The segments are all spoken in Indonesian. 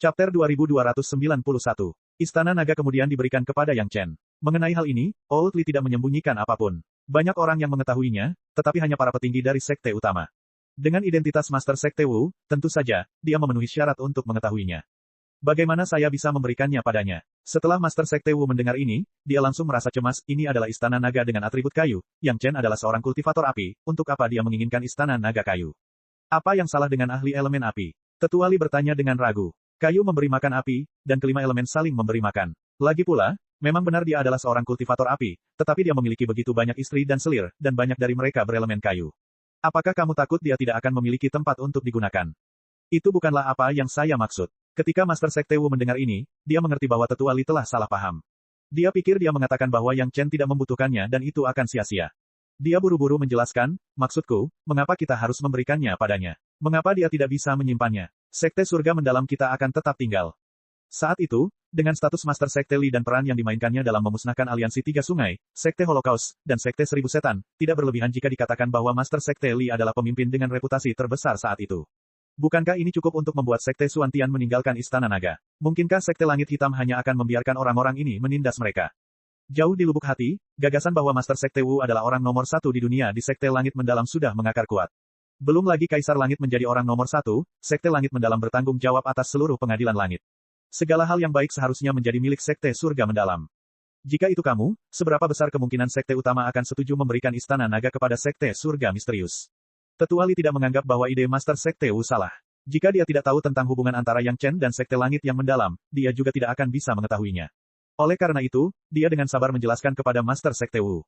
Chapter 2291. Istana Naga kemudian diberikan kepada Yang Chen. Mengenai hal ini, Old Li tidak menyembunyikan apapun. Banyak orang yang mengetahuinya, tetapi hanya para petinggi dari sekte utama. Dengan identitas Master Sekte Wu, tentu saja, dia memenuhi syarat untuk mengetahuinya. Bagaimana saya bisa memberikannya padanya? Setelah Master Sekte Wu mendengar ini, dia langsung merasa cemas. Ini adalah Istana Naga dengan atribut kayu. Yang Chen adalah seorang kultivator api. Untuk apa dia menginginkan Istana Naga kayu? Apa yang salah dengan ahli elemen api? Tetua Li bertanya dengan ragu. Kayu memberi makan api, dan kelima elemen saling memberi makan. Lagi pula, memang benar dia adalah seorang kultivator api, tetapi dia memiliki begitu banyak istri dan selir, dan banyak dari mereka berelemen kayu. Apakah kamu takut dia tidak akan memiliki tempat untuk digunakan? Itu bukanlah apa yang saya maksud. Ketika Master Sekte Wu mendengar ini, dia mengerti bahwa Tetua Li telah salah paham. Dia pikir dia mengatakan bahwa Yang Chen tidak membutuhkannya dan itu akan sia-sia. Dia buru-buru menjelaskan, maksudku, mengapa kita harus memberikannya padanya? Mengapa dia tidak bisa menyimpannya? Sekte surga mendalam kita akan tetap tinggal. Saat itu, dengan status Master Sekte Li dan peran yang dimainkannya dalam memusnahkan aliansi Tiga Sungai, Sekte Holocaust, dan Sekte Seribu Setan, tidak berlebihan jika dikatakan bahwa Master Sekte Li adalah pemimpin dengan reputasi terbesar saat itu. Bukankah ini cukup untuk membuat Sekte Suantian meninggalkan Istana Naga? Mungkinkah Sekte Langit Hitam hanya akan membiarkan orang-orang ini menindas mereka? Jauh di lubuk hati, gagasan bahwa Master Sekte Wu adalah orang nomor satu di dunia di Sekte Langit Mendalam sudah mengakar kuat. Belum lagi Kaisar Langit menjadi orang nomor satu, Sekte Langit Mendalam bertanggung jawab atas seluruh pengadilan langit. Segala hal yang baik seharusnya menjadi milik Sekte Surga Mendalam. Jika itu kamu, seberapa besar kemungkinan Sekte Utama akan setuju memberikan Istana Naga kepada Sekte Surga Misterius? Tetua Li tidak menganggap bahwa ide Master Sekte Wu salah. Jika dia tidak tahu tentang hubungan antara Yang Chen dan Sekte Langit yang mendalam, dia juga tidak akan bisa mengetahuinya. Oleh karena itu, dia dengan sabar menjelaskan kepada Master Sekte Wu.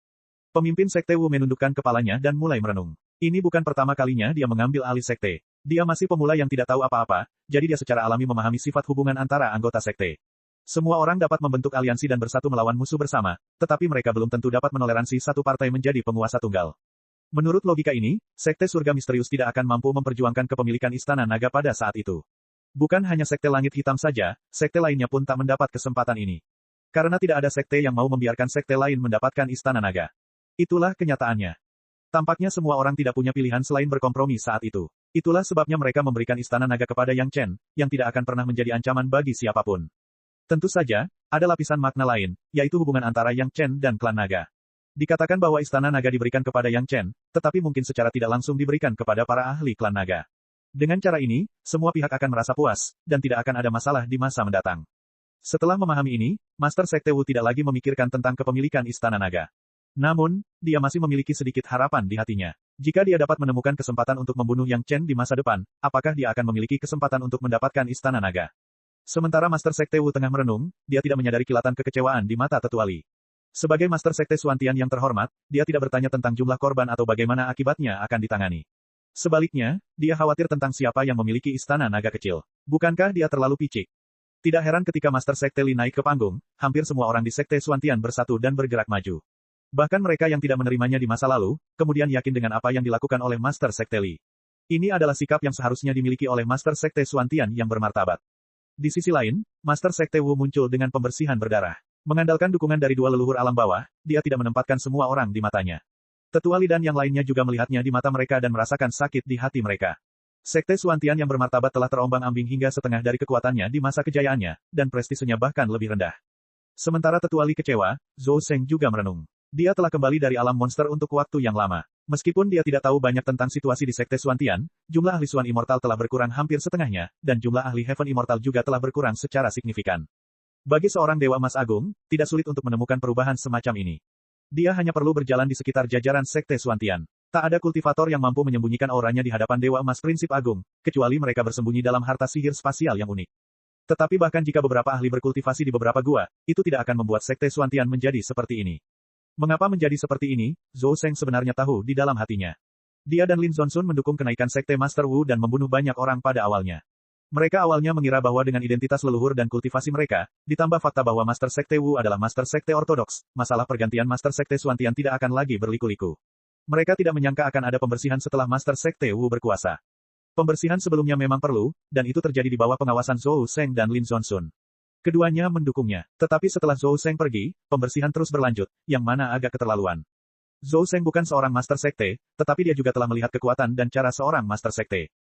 Pemimpin Sekte Wu menundukkan kepalanya dan mulai merenung. Ini bukan pertama kalinya dia mengambil alih sekte. Dia masih pemula yang tidak tahu apa-apa, jadi dia secara alami memahami sifat hubungan antara anggota sekte. Semua orang dapat membentuk aliansi dan bersatu melawan musuh bersama, tetapi mereka belum tentu dapat menoleransi satu partai menjadi penguasa tunggal. Menurut logika ini, Sekte Surga Misterius tidak akan mampu memperjuangkan kepemilikan Istana Naga pada saat itu. Bukan hanya Sekte Langit Hitam saja, sekte lainnya pun tak mendapat kesempatan ini. Karena tidak ada sekte yang mau membiarkan sekte lain mendapatkan Istana Naga. Itulah kenyataannya. Tampaknya semua orang tidak punya pilihan selain berkompromi saat itu. Itulah sebabnya mereka memberikan Istana Naga kepada Yang Chen, yang tidak akan pernah menjadi ancaman bagi siapapun. Tentu saja, ada lapisan makna lain, yaitu hubungan antara Yang Chen dan klan Naga. Dikatakan bahwa Istana Naga diberikan kepada Yang Chen, tetapi mungkin secara tidak langsung diberikan kepada para ahli klan Naga. Dengan cara ini, semua pihak akan merasa puas, dan tidak akan ada masalah di masa mendatang. Setelah memahami ini, Master Sekte Wu tidak lagi memikirkan tentang kepemilikan Istana Naga. Namun, dia masih memiliki sedikit harapan di hatinya. Jika dia dapat menemukan kesempatan untuk membunuh Yang Chen di masa depan, apakah dia akan memiliki kesempatan untuk mendapatkan Istana Naga? Sementara Master Sekte Wu tengah merenung, dia tidak menyadari kilatan kekecewaan di mata Tetua Li. Sebagai Master Sekte Suantian yang terhormat, dia tidak bertanya tentang jumlah korban atau bagaimana akibatnya akan ditangani. Sebaliknya, dia khawatir tentang siapa yang memiliki Istana Naga kecil. Bukankah dia terlalu picik? Tidak heran ketika Master Sekte Li naik ke panggung, hampir semua orang di Sekte Suantian bersatu dan bergerak maju. Bahkan mereka yang tidak menerimanya di masa lalu, kemudian yakin dengan apa yang dilakukan oleh Master Sekte Li. Ini adalah sikap yang seharusnya dimiliki oleh Master Sekte Suantian yang bermartabat. Di sisi lain, Master Sekte Wu muncul dengan pembersihan berdarah. Mengandalkan dukungan dari dua leluhur alam bawah, dia tidak menempatkan semua orang di matanya. Tetua Li dan yang lainnya juga melihatnya di mata mereka dan merasakan sakit di hati mereka. Sekte Suantian yang bermartabat telah terombang-ambing hingga setengah dari kekuatannya di masa kejayaannya, dan prestisenya bahkan lebih rendah. Sementara Tetua Li kecewa, Zhou Sheng juga merenung. Dia telah kembali dari alam monster untuk waktu yang lama. Meskipun dia tidak tahu banyak tentang situasi di Sekte Suantian, jumlah ahli Suan Immortal telah berkurang hampir setengahnya, dan jumlah ahli Heaven Immortal juga telah berkurang secara signifikan. Bagi seorang Dewa Emas Agung, tidak sulit untuk menemukan perubahan semacam ini. Dia hanya perlu berjalan di sekitar jajaran Sekte Suantian. Tak ada kultivator yang mampu menyembunyikan auranya di hadapan Dewa Emas Prinsip Agung, kecuali mereka bersembunyi dalam harta sihir spasial yang unik. Tetapi bahkan jika beberapa ahli berkultivasi di beberapa gua, itu tidak akan membuat Sekte Suantian menjadi seperti ini. Mengapa menjadi seperti ini, Zhou Sheng sebenarnya tahu di dalam hatinya. Dia dan Lin Zonsun mendukung kenaikan Sekte Master Wu dan membunuh banyak orang pada awalnya. Mereka awalnya mengira bahwa dengan identitas leluhur dan kultivasi mereka, ditambah fakta bahwa Master Sekte Wu adalah Master Sekte Ortodoks, masalah pergantian Master Sekte Suantian tidak akan lagi berliku-liku. Mereka tidak menyangka akan ada pembersihan setelah Master Sekte Wu berkuasa. Pembersihan sebelumnya memang perlu, dan itu terjadi di bawah pengawasan Zhou Sheng dan Lin Zonsun. Keduanya mendukungnya. Tetapi setelah Zhou Sheng pergi, pembersihan terus berlanjut, yang mana agak keterlaluan. Zhou Sheng bukan seorang Master Sekte, tetapi dia juga telah melihat kekuatan dan cara seorang Master Sekte.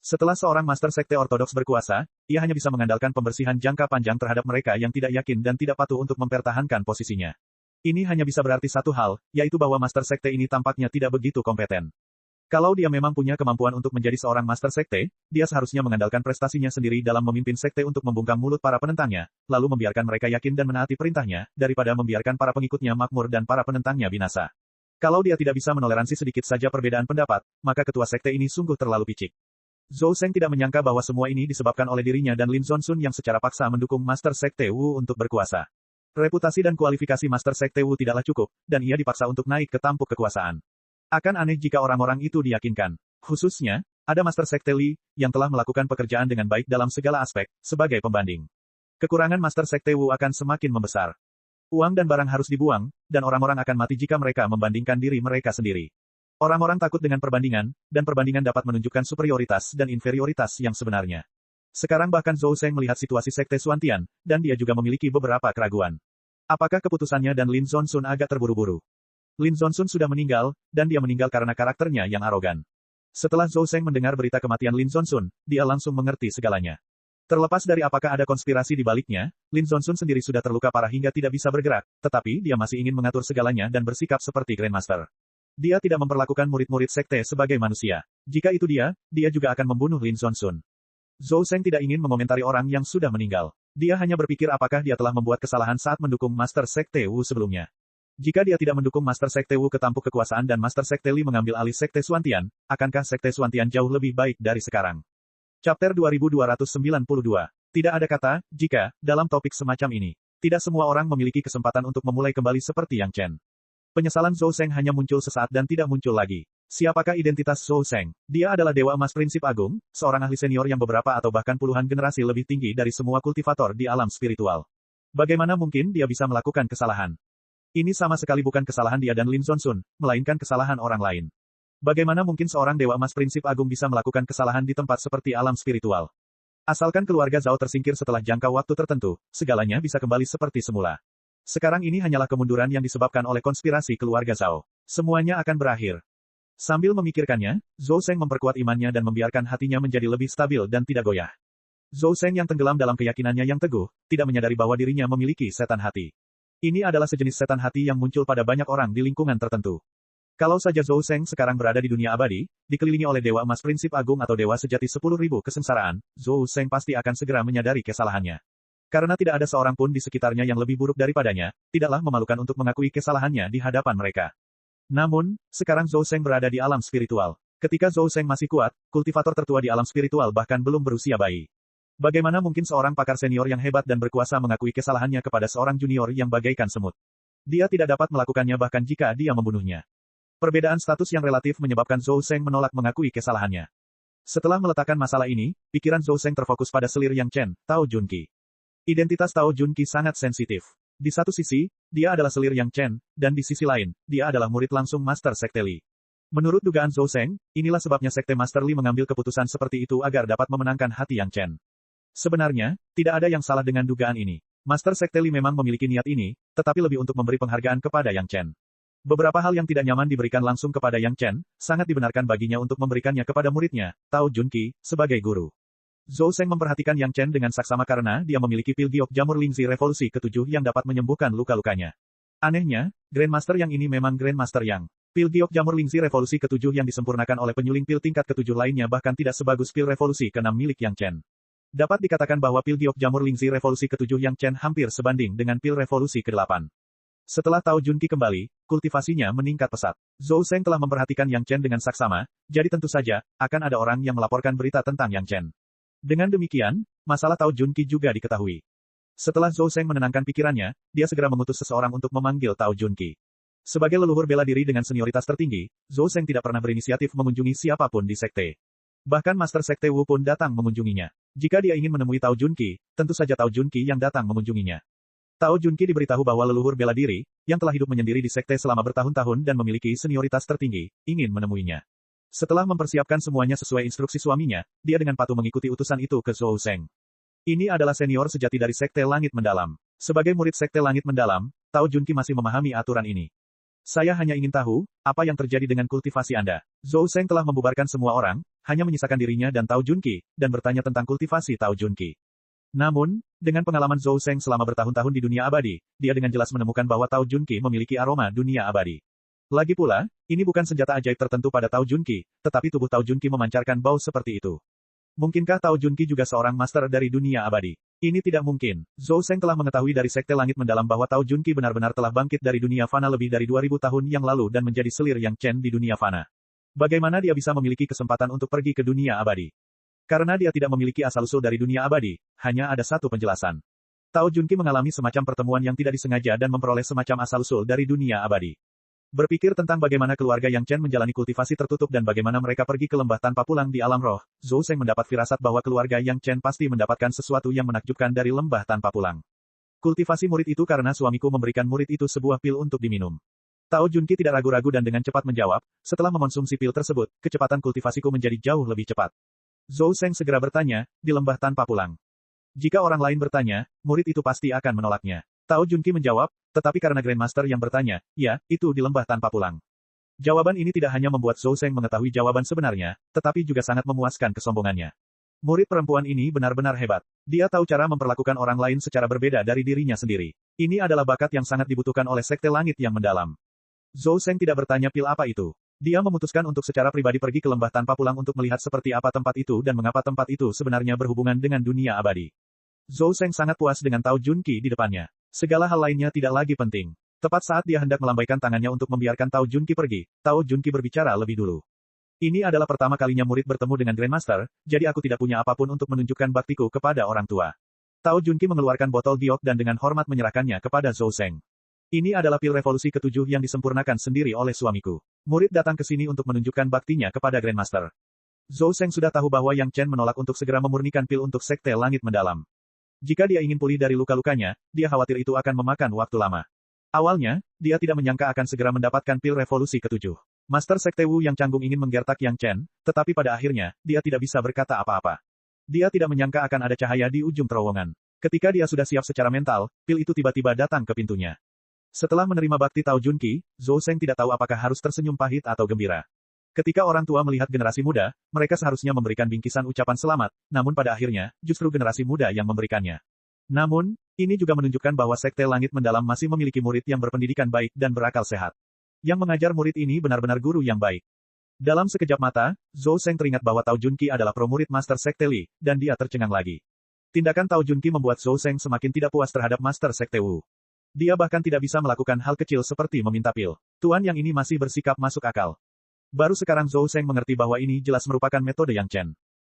Setelah seorang Master Sekte Ortodoks berkuasa, ia hanya bisa mengandalkan pembersihan jangka panjang terhadap mereka yang tidak yakin dan tidak patuh untuk mempertahankan posisinya. Ini hanya bisa berarti satu hal, yaitu bahwa Master Sekte ini tampaknya tidak begitu kompeten. Kalau dia memang punya kemampuan untuk menjadi seorang Master Sekte, dia seharusnya mengandalkan prestasinya sendiri dalam memimpin sekte untuk membungkam mulut para penentangnya, lalu membiarkan mereka yakin dan menaati perintahnya, daripada membiarkan para pengikutnya makmur dan para penentangnya binasa. Kalau dia tidak bisa menoleransi sedikit saja perbedaan pendapat, maka ketua sekte ini sungguh terlalu picik. Zhou Seng tidak menyangka bahwa semua ini disebabkan oleh dirinya dan Lin Zonsun yang secara paksa mendukung Master Sekte Wu untuk berkuasa. Reputasi dan kualifikasi Master Sekte Wu tidaklah cukup, dan ia dipaksa untuk naik ke tampuk kekuasaan. Akan aneh jika orang-orang itu diyakinkan. Khususnya, ada Master Sekte Li, yang telah melakukan pekerjaan dengan baik dalam segala aspek, sebagai pembanding. Kekurangan Master Sekte Wu akan semakin membesar. Uang dan barang harus dibuang, dan orang-orang akan mati jika mereka membandingkan diri mereka sendiri. Orang-orang takut dengan perbandingan, dan perbandingan dapat menunjukkan superioritas dan inferioritas yang sebenarnya. Sekarang bahkan Zhou Seng melihat situasi Sekte Xuantian, dan dia juga memiliki beberapa keraguan. Apakah keputusannya dan Lin Zonsun agak terburu-buru? Lin Zonsun sudah meninggal, dan dia meninggal karena karakternya yang arogan. Setelah Zhou Seng mendengar berita kematian Lin Zonsun, dia langsung mengerti segalanya. Terlepas dari apakah ada konspirasi di baliknya, Lin Zonsun sendiri sudah terluka parah hingga tidak bisa bergerak, tetapi dia masih ingin mengatur segalanya dan bersikap seperti Grandmaster. Dia tidak memperlakukan murid-murid sekte sebagai manusia. Jika itu dia juga akan membunuh Lin Zonsun. Zhou Seng tidak ingin mengomentari orang yang sudah meninggal. Dia hanya berpikir apakah dia telah membuat kesalahan saat mendukung Master Sekte Wu sebelumnya. Jika dia tidak mendukung Master Sekte Wu ke tampuk kekuasaan dan Master Sekte Li mengambil alih Sekte Xuantian, akankah Sekte Xuantian jauh lebih baik dari sekarang? Chapter 2292. Tidak ada kata, jika, dalam topik semacam ini. Tidak semua orang memiliki kesempatan untuk memulai kembali seperti Yang Chen. Penyesalan Zhou Seng hanya muncul sesaat dan tidak muncul lagi. Siapakah identitas Zhou Seng? Dia adalah Dewa Emas Prinsip Agung, seorang ahli senior yang beberapa atau bahkan puluhan generasi lebih tinggi dari semua kultivator di alam spiritual. Bagaimana mungkin dia bisa melakukan kesalahan? Ini sama sekali bukan kesalahan dia dan Lin Zonsun, melainkan kesalahan orang lain. Bagaimana mungkin seorang Dewa Emas Prinsip Agung bisa melakukan kesalahan di tempat seperti alam spiritual? Asalkan keluarga Zhao tersingkir setelah jangka waktu tertentu, segalanya bisa kembali seperti semula. Sekarang ini hanyalah kemunduran yang disebabkan oleh konspirasi keluarga Zhao. Semuanya akan berakhir. Sambil memikirkannya, Zhou Seng memperkuat imannya dan membiarkan hatinya menjadi lebih stabil dan tidak goyah. Zhou Seng yang tenggelam dalam keyakinannya yang teguh, tidak menyadari bahwa dirinya memiliki setan hati. Ini adalah sejenis setan hati yang muncul pada banyak orang di lingkungan tertentu. Kalau saja Zhou Seng sekarang berada di dunia abadi, dikelilingi oleh Dewa Emas Prinsip Agung atau Dewa Sejati 10.000 kesengsaraan, Zhou Seng pasti akan segera menyadari kesalahannya. Karena tidak ada seorang pun di sekitarnya yang lebih buruk daripadanya, tidaklah memalukan untuk mengakui kesalahannya di hadapan mereka. Namun, sekarang Zhou Seng berada di alam spiritual. Ketika Zhou Seng masih kuat, kultivator tertua di alam spiritual bahkan belum berusia bayi. Bagaimana mungkin seorang pakar senior yang hebat dan berkuasa mengakui kesalahannya kepada seorang junior yang bagaikan semut? Dia tidak dapat melakukannya bahkan jika dia membunuhnya. Perbedaan status yang relatif menyebabkan Zhou Seng menolak mengakui kesalahannya. Setelah meletakkan masalah ini, pikiran Zhou Seng terfokus pada selir Yang Chen, Tao Junqi. Identitas Tao Junqi sangat sensitif. Di satu sisi, dia adalah selir Yang Chen, dan di sisi lain, dia adalah murid langsung Master Sekte Li. Menurut dugaan Zhou Seng, inilah sebabnya Sekte Master Li mengambil keputusan seperti itu agar dapat memenangkan hati Yang Chen. Sebenarnya, tidak ada yang salah dengan dugaan ini. Master Sekte Li memang memiliki niat ini, tetapi lebih untuk memberi penghargaan kepada Yang Chen. Beberapa hal yang tidak nyaman diberikan langsung kepada Yang Chen, sangat dibenarkan baginya untuk memberikannya kepada muridnya, Tao Junqi, sebagai guru. Zhou Seng memperhatikan Yang Chen dengan saksama karena dia memiliki pil giok jamur Lingzi Revolusi ke-7 yang dapat menyembuhkan luka-lukanya. Anehnya, Grandmaster yang ini memang Grandmaster yang. Pil giok jamur Lingzi Revolusi ke-7 yang disempurnakan oleh penyuling pil tingkat ke-7 lainnya bahkan tidak sebagus pil revolusi ke-6 milik Yang Chen. Dapat dikatakan bahwa pil giok jamur Lingzi Revolusi ke-7 Yang Chen hampir sebanding dengan pil revolusi ke-8. Setelah Tao Junqi kembali, kultivasinya meningkat pesat. Zhou Seng telah memperhatikan Yang Chen dengan saksama, jadi tentu saja, akan ada orang yang melaporkan berita tentang Yang Chen. Dengan demikian, masalah Tao Junqi juga diketahui. Setelah Zhou Seng menenangkan pikirannya, dia segera mengutus seseorang untuk memanggil Tao Junqi. Sebagai leluhur bela diri dengan senioritas tertinggi, Zhou Seng tidak pernah berinisiatif mengunjungi siapapun di sekte. Bahkan Master Sekte Wu pun datang mengunjunginya. Jika dia ingin menemui Tao Junqi, tentu saja Tao Junqi yang datang mengunjunginya. Tao Junqi diberitahu bahwa leluhur bela diri, yang telah hidup menyendiri di sekte selama bertahun-tahun dan memiliki senioritas tertinggi, ingin menemuinya. Setelah mempersiapkan semuanya sesuai instruksi suaminya, dia dengan patuh mengikuti utusan itu ke Zhou Seng. Ini adalah senior sejati dari Sekte Langit Mendalam. Sebagai murid Sekte Langit Mendalam, Tao Junqi masih memahami aturan ini. Saya hanya ingin tahu, apa yang terjadi dengan kultivasi Anda. Zhou Seng telah membubarkan semua orang, hanya menyisakan dirinya dan Tao Junqi, dan bertanya tentang kultivasi Tao Junqi. Namun, dengan pengalaman Zhou Seng selama bertahun-tahun di dunia abadi, dia dengan jelas menemukan bahwa Tao Junqi memiliki aroma dunia abadi. Lagi pula, ini bukan senjata ajaib tertentu pada Tao Junqi, tetapi tubuh Tao Junqi memancarkan bau seperti itu. Mungkinkah Tao Junqi juga seorang master dari dunia abadi? Ini tidak mungkin. Zhou Seng telah mengetahui dari Sekte Langit Mendalam bahwa Tao Junqi benar-benar telah bangkit dari dunia fana lebih dari 2000 tahun yang lalu dan menjadi selir Yang Chen di dunia fana. Bagaimana dia bisa memiliki kesempatan untuk pergi ke dunia abadi? Karena dia tidak memiliki asal-usul dari dunia abadi, hanya ada satu penjelasan. Tao Junqi mengalami semacam pertemuan yang tidak disengaja dan memperoleh semacam asal-usul dari dunia abadi. Berpikir tentang bagaimana keluarga Yang Chen menjalani kultivasi tertutup dan bagaimana mereka pergi ke lembah tanpa pulang di alam roh, Zhou Seng mendapat firasat bahwa keluarga Yang Chen pasti mendapatkan sesuatu yang menakjubkan dari lembah tanpa pulang. Kultivasi murid itu karena suamiku memberikan murid itu sebuah pil untuk diminum. Tao Junqi tidak ragu-ragu dan dengan cepat menjawab, setelah mengonsumsi pil tersebut, kecepatan kultivasiku menjadi jauh lebih cepat. Zhou Seng segera bertanya, di lembah tanpa pulang. Jika orang lain bertanya, murid itu pasti akan menolaknya. Tao Junqi menjawab, tetapi karena Grandmaster yang bertanya, ya, itu di lembah tanpa pulang. Jawaban ini tidak hanya membuat Zhou Seng mengetahui jawaban sebenarnya, tetapi juga sangat memuaskan kesombongannya. Murid perempuan ini benar-benar hebat. Dia tahu cara memperlakukan orang lain secara berbeda dari dirinya sendiri. Ini adalah bakat yang sangat dibutuhkan oleh Sekte Langit yang mendalam. Zhou Seng tidak bertanya pil apa itu. Dia memutuskan untuk secara pribadi pergi ke lembah tanpa pulang untuk melihat seperti apa tempat itu dan mengapa tempat itu sebenarnya berhubungan dengan dunia abadi. Zhou Seng sangat puas dengan Tao Junqi di depannya. Segala hal lainnya tidak lagi penting. Tepat saat dia hendak melambaikan tangannya untuk membiarkan Tao Junqi pergi, Tao Junqi berbicara lebih dulu. Ini adalah pertama kalinya murid bertemu dengan Grandmaster, jadi aku tidak punya apapun untuk menunjukkan baktiku kepada orang tua. Tao Junqi mengeluarkan botol giok dan dengan hormat menyerahkannya kepada Zhou Seng. Ini adalah pil revolusi ke-7 yang disempurnakan sendiri oleh suamiku. Murid datang ke sini untuk menunjukkan baktinya kepada Grandmaster. Zhou Seng sudah tahu bahwa Yang Chen menolak untuk segera memurnikan pil untuk Sekte Langit Mendalam. Jika dia ingin pulih dari luka-lukanya, dia khawatir itu akan memakan waktu lama. Awalnya, dia tidak menyangka akan segera mendapatkan pil revolusi ke-7. Master Sekte Wu yang canggung ingin menggertak Yang Chen, tetapi pada akhirnya, dia tidak bisa berkata apa-apa. Dia tidak menyangka akan ada cahaya di ujung terowongan. Ketika dia sudah siap secara mental, pil itu tiba-tiba datang ke pintunya. Setelah menerima bakti Tao Junqi, Zhou Seng tidak tahu apakah harus tersenyum pahit atau gembira. Ketika orang tua melihat generasi muda, mereka seharusnya memberikan bingkisan ucapan selamat, namun pada akhirnya, justru generasi muda yang memberikannya. Namun, ini juga menunjukkan bahwa Sekte Langit Mendalam masih memiliki murid yang berpendidikan baik dan berakal sehat. Yang mengajar murid ini benar-benar guru yang baik. Dalam sekejap mata, Zhou Seng teringat bahwa Tao Junqi adalah pro-murid Master Sekte Li, dan dia tercengang lagi. Tindakan Tao Junqi membuat Zhou Seng semakin tidak puas terhadap Master Sekte Wu. Dia bahkan tidak bisa melakukan hal kecil seperti meminta pil. Tuan yang ini masih bersikap masuk akal. Baru sekarang Zhou Seng mengerti bahwa ini jelas merupakan metode Yang Chen.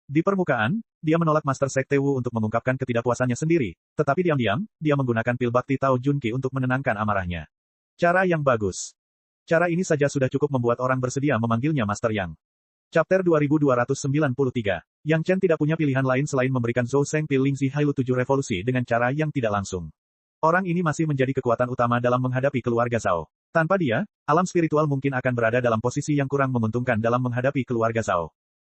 Di permukaan, dia menolak Master Sekte Wu untuk mengungkapkan ketidakpuasannya sendiri, tetapi diam-diam, dia menggunakan pil bakti Tao Junqi untuk menenangkan amarahnya. Cara yang bagus. Cara ini saja sudah cukup membuat orang bersedia memanggilnya Master Yang. Chapter 2293. Yang Chen tidak punya pilihan lain selain memberikan Zhou Seng pil Lingzi Hailu 7 revolusi dengan cara yang tidak langsung. Orang ini masih menjadi kekuatan utama dalam menghadapi keluarga Zhao. Tanpa dia, alam spiritual mungkin akan berada dalam posisi yang kurang menguntungkan dalam menghadapi keluarga Zhao.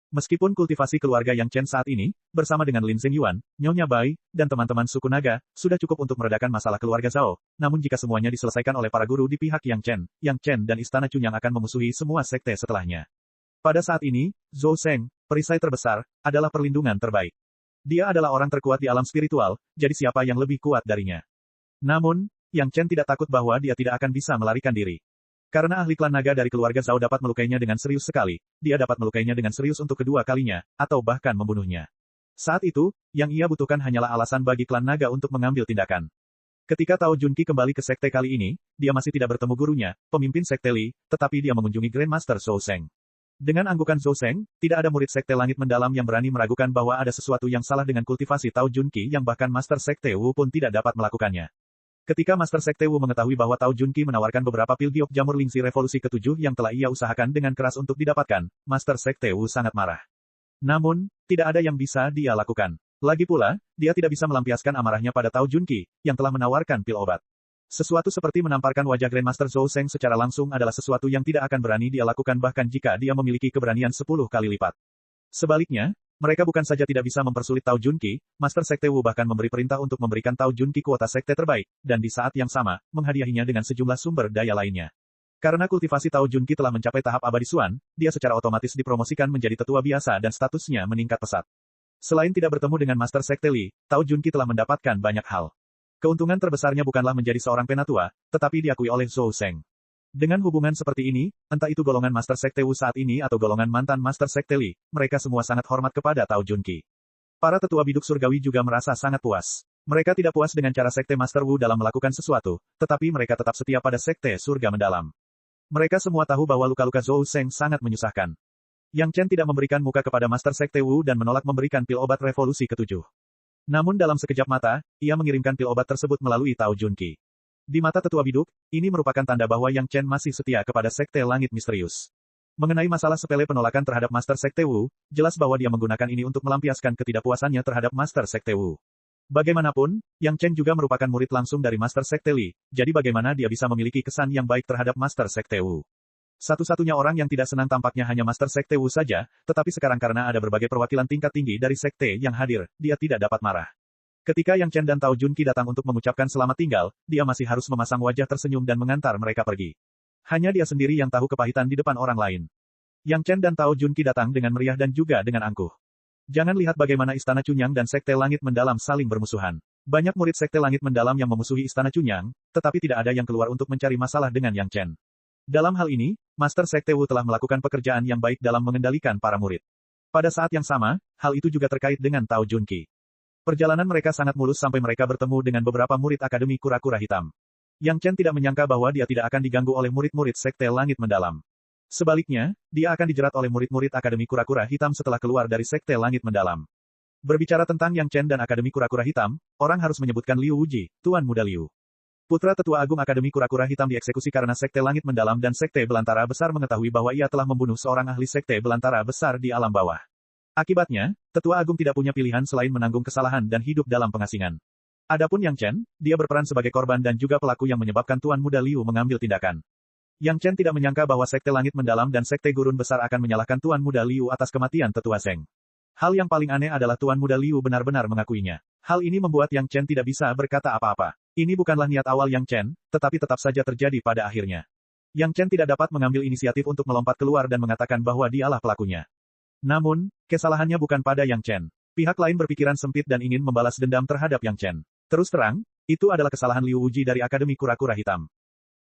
Meskipun kultivasi keluarga Yang Chen saat ini, bersama dengan Lin Zhengyuan, Nyonya Bai, dan teman-teman suku naga, sudah cukup untuk meredakan masalah keluarga Zhao, namun jika semuanya diselesaikan oleh para guru di pihak Yang Chen dan Istana Chunyang akan memusuhi semua sekte setelahnya. Pada saat ini, Zhou Seng, perisai terbesar, adalah perlindungan terbaik. Dia adalah orang terkuat di alam spiritual, jadi siapa yang lebih kuat darinya? Namun, Yang Chen tidak takut bahwa dia tidak akan bisa melarikan diri. Karena ahli klan naga dari keluarga Zhao dapat melukainya dengan serius sekali, dia dapat melukainya dengan serius untuk kedua kalinya, atau bahkan membunuhnya. Saat itu, yang ia butuhkan hanyalah alasan bagi klan naga untuk mengambil tindakan. Ketika Tao Junqi kembali ke sekte kali ini, dia masih tidak bertemu gurunya, pemimpin sekte Li, tetapi dia mengunjungi Grandmaster Zhou Seng. Dengan anggukan Zhou Seng, tidak ada murid sekte langit mendalam yang berani meragukan bahwa ada sesuatu yang salah dengan kultivasi Tao Junqi yang bahkan Master Sekte Wu pun tidak dapat melakukannya. Ketika Master Sekte Wu mengetahui bahwa Tao Junqi menawarkan beberapa pil giok jamur Lingzi revolusi ke-7 yang telah ia usahakan dengan keras untuk didapatkan, Master Sekte Wu sangat marah. Namun, tidak ada yang bisa dia lakukan. Lagi pula, dia tidak bisa melampiaskan amarahnya pada Tao Junqi, yang telah menawarkan pil obat. Sesuatu seperti menamparkan wajah Grandmaster Zhou Seng secara langsung adalah sesuatu yang tidak akan berani dia lakukan bahkan jika dia memiliki keberanian 10 kali lipat. Sebaliknya, mereka bukan saja tidak bisa mempersulit Tao Junqi, Master Sekte Wu bahkan memberi perintah untuk memberikan Tao Junqi kuota sekte terbaik, dan di saat yang sama, menghadiahinya dengan sejumlah sumber daya lainnya. Karena kultivasi Tao Junqi telah mencapai tahap abadi Suan, dia secara otomatis dipromosikan menjadi tetua biasa dan statusnya meningkat pesat. Selain tidak bertemu dengan Master Sekte Li, Tao Junqi telah mendapatkan banyak hal. Keuntungan terbesarnya bukanlah menjadi seorang penatua, tetapi diakui oleh Zhou Sheng. Dengan hubungan seperti ini, entah itu golongan Master Sekte Wu saat ini atau golongan mantan Master Sekte Li, mereka semua sangat hormat kepada Tao Junqi. Para tetua biduk surgawi juga merasa sangat puas. Mereka tidak puas dengan cara Sekte Master Wu dalam melakukan sesuatu, tetapi mereka tetap setia pada Sekte Surga Mendalam. Mereka semua tahu bahwa luka-luka Zhou Sheng sangat menyusahkan. Yang Chen tidak memberikan muka kepada Master Sekte Wu dan menolak memberikan pil obat revolusi ketujuh. Namun dalam sekejap mata, ia mengirimkan pil obat tersebut melalui Tao Junqi. Di mata tetua biduk, ini merupakan tanda bahwa Yang Chen masih setia kepada Sekte Langit Misterius. Mengenai masalah sepele penolakan terhadap Master Sekte Wu, jelas bahwa dia menggunakan ini untuk melampiaskan ketidakpuasannya terhadap Master Sekte Wu. Bagaimanapun, Yang Chen juga merupakan murid langsung dari Master Sekte Li, jadi bagaimana dia bisa memiliki kesan yang baik terhadap Master Sekte Wu. Satu-satunya orang yang tidak senang tampaknya hanya Master Sekte Wu saja, tetapi sekarang karena ada berbagai perwakilan tingkat tinggi dari Sekte yang hadir, dia tidak dapat marah. Ketika Yang Chen dan Tao Junqi datang untuk mengucapkan selamat tinggal, dia masih harus memasang wajah tersenyum dan mengantar mereka pergi. Hanya dia sendiri yang tahu kepahitan di depan orang lain. Yang Chen dan Tao Junqi datang dengan meriah dan juga dengan angkuh. Jangan lihat bagaimana Istana Cunyang dan Sekte Langit Mendalam saling bermusuhan. Banyak murid Sekte Langit Mendalam yang memusuhi Istana Cunyang, tetapi tidak ada yang keluar untuk mencari masalah dengan Yang Chen. Dalam hal ini, Master Sekte Wu telah melakukan pekerjaan yang baik dalam mengendalikan para murid. Pada saat yang sama, hal itu juga terkait dengan Tao Junqi. Perjalanan mereka sangat mulus sampai mereka bertemu dengan beberapa murid Akademi Kura-Kura Hitam. Yang Chen tidak menyangka bahwa dia tidak akan diganggu oleh murid-murid Sekte Langit Mendalam. Sebaliknya, dia akan dijerat oleh murid-murid Akademi Kura-Kura Hitam setelah keluar dari Sekte Langit Mendalam. Berbicara tentang Yang Chen dan Akademi Kura-Kura Hitam, orang harus menyebutkan Liu Wuji, Tuan Muda Liu. Putra Tetua Agung Akademi Kura-Kura Hitam dieksekusi karena Sekte Langit Mendalam dan Sekte Belantara Besar mengetahui bahwa ia telah membunuh seorang ahli Sekte Belantara Besar di alam bawah. Akibatnya, Tetua Agung tidak punya pilihan selain menanggung kesalahan dan hidup dalam pengasingan. Adapun Yang Chen, dia berperan sebagai korban dan juga pelaku yang menyebabkan Tuan Muda Liu mengambil tindakan. Yang Chen tidak menyangka bahwa Sekte Langit Mendalam dan Sekte Gurun Besar akan menyalahkan Tuan Muda Liu atas kematian Tetua Zheng. Hal yang paling aneh adalah Tuan Muda Liu benar-benar mengakuinya. Hal ini membuat Yang Chen tidak bisa berkata apa-apa. Ini bukanlah niat awal Yang Chen, tetapi tetap saja terjadi pada akhirnya. Yang Chen tidak dapat mengambil inisiatif untuk melompat keluar dan mengatakan bahwa dialah pelakunya. Namun, kesalahannya bukan pada Yang Chen. Pihak lain berpikiran sempit dan ingin membalas dendam terhadap Yang Chen. Terus terang, itu adalah kesalahan Liu Wuji dari Akademi Kura-Kura Hitam.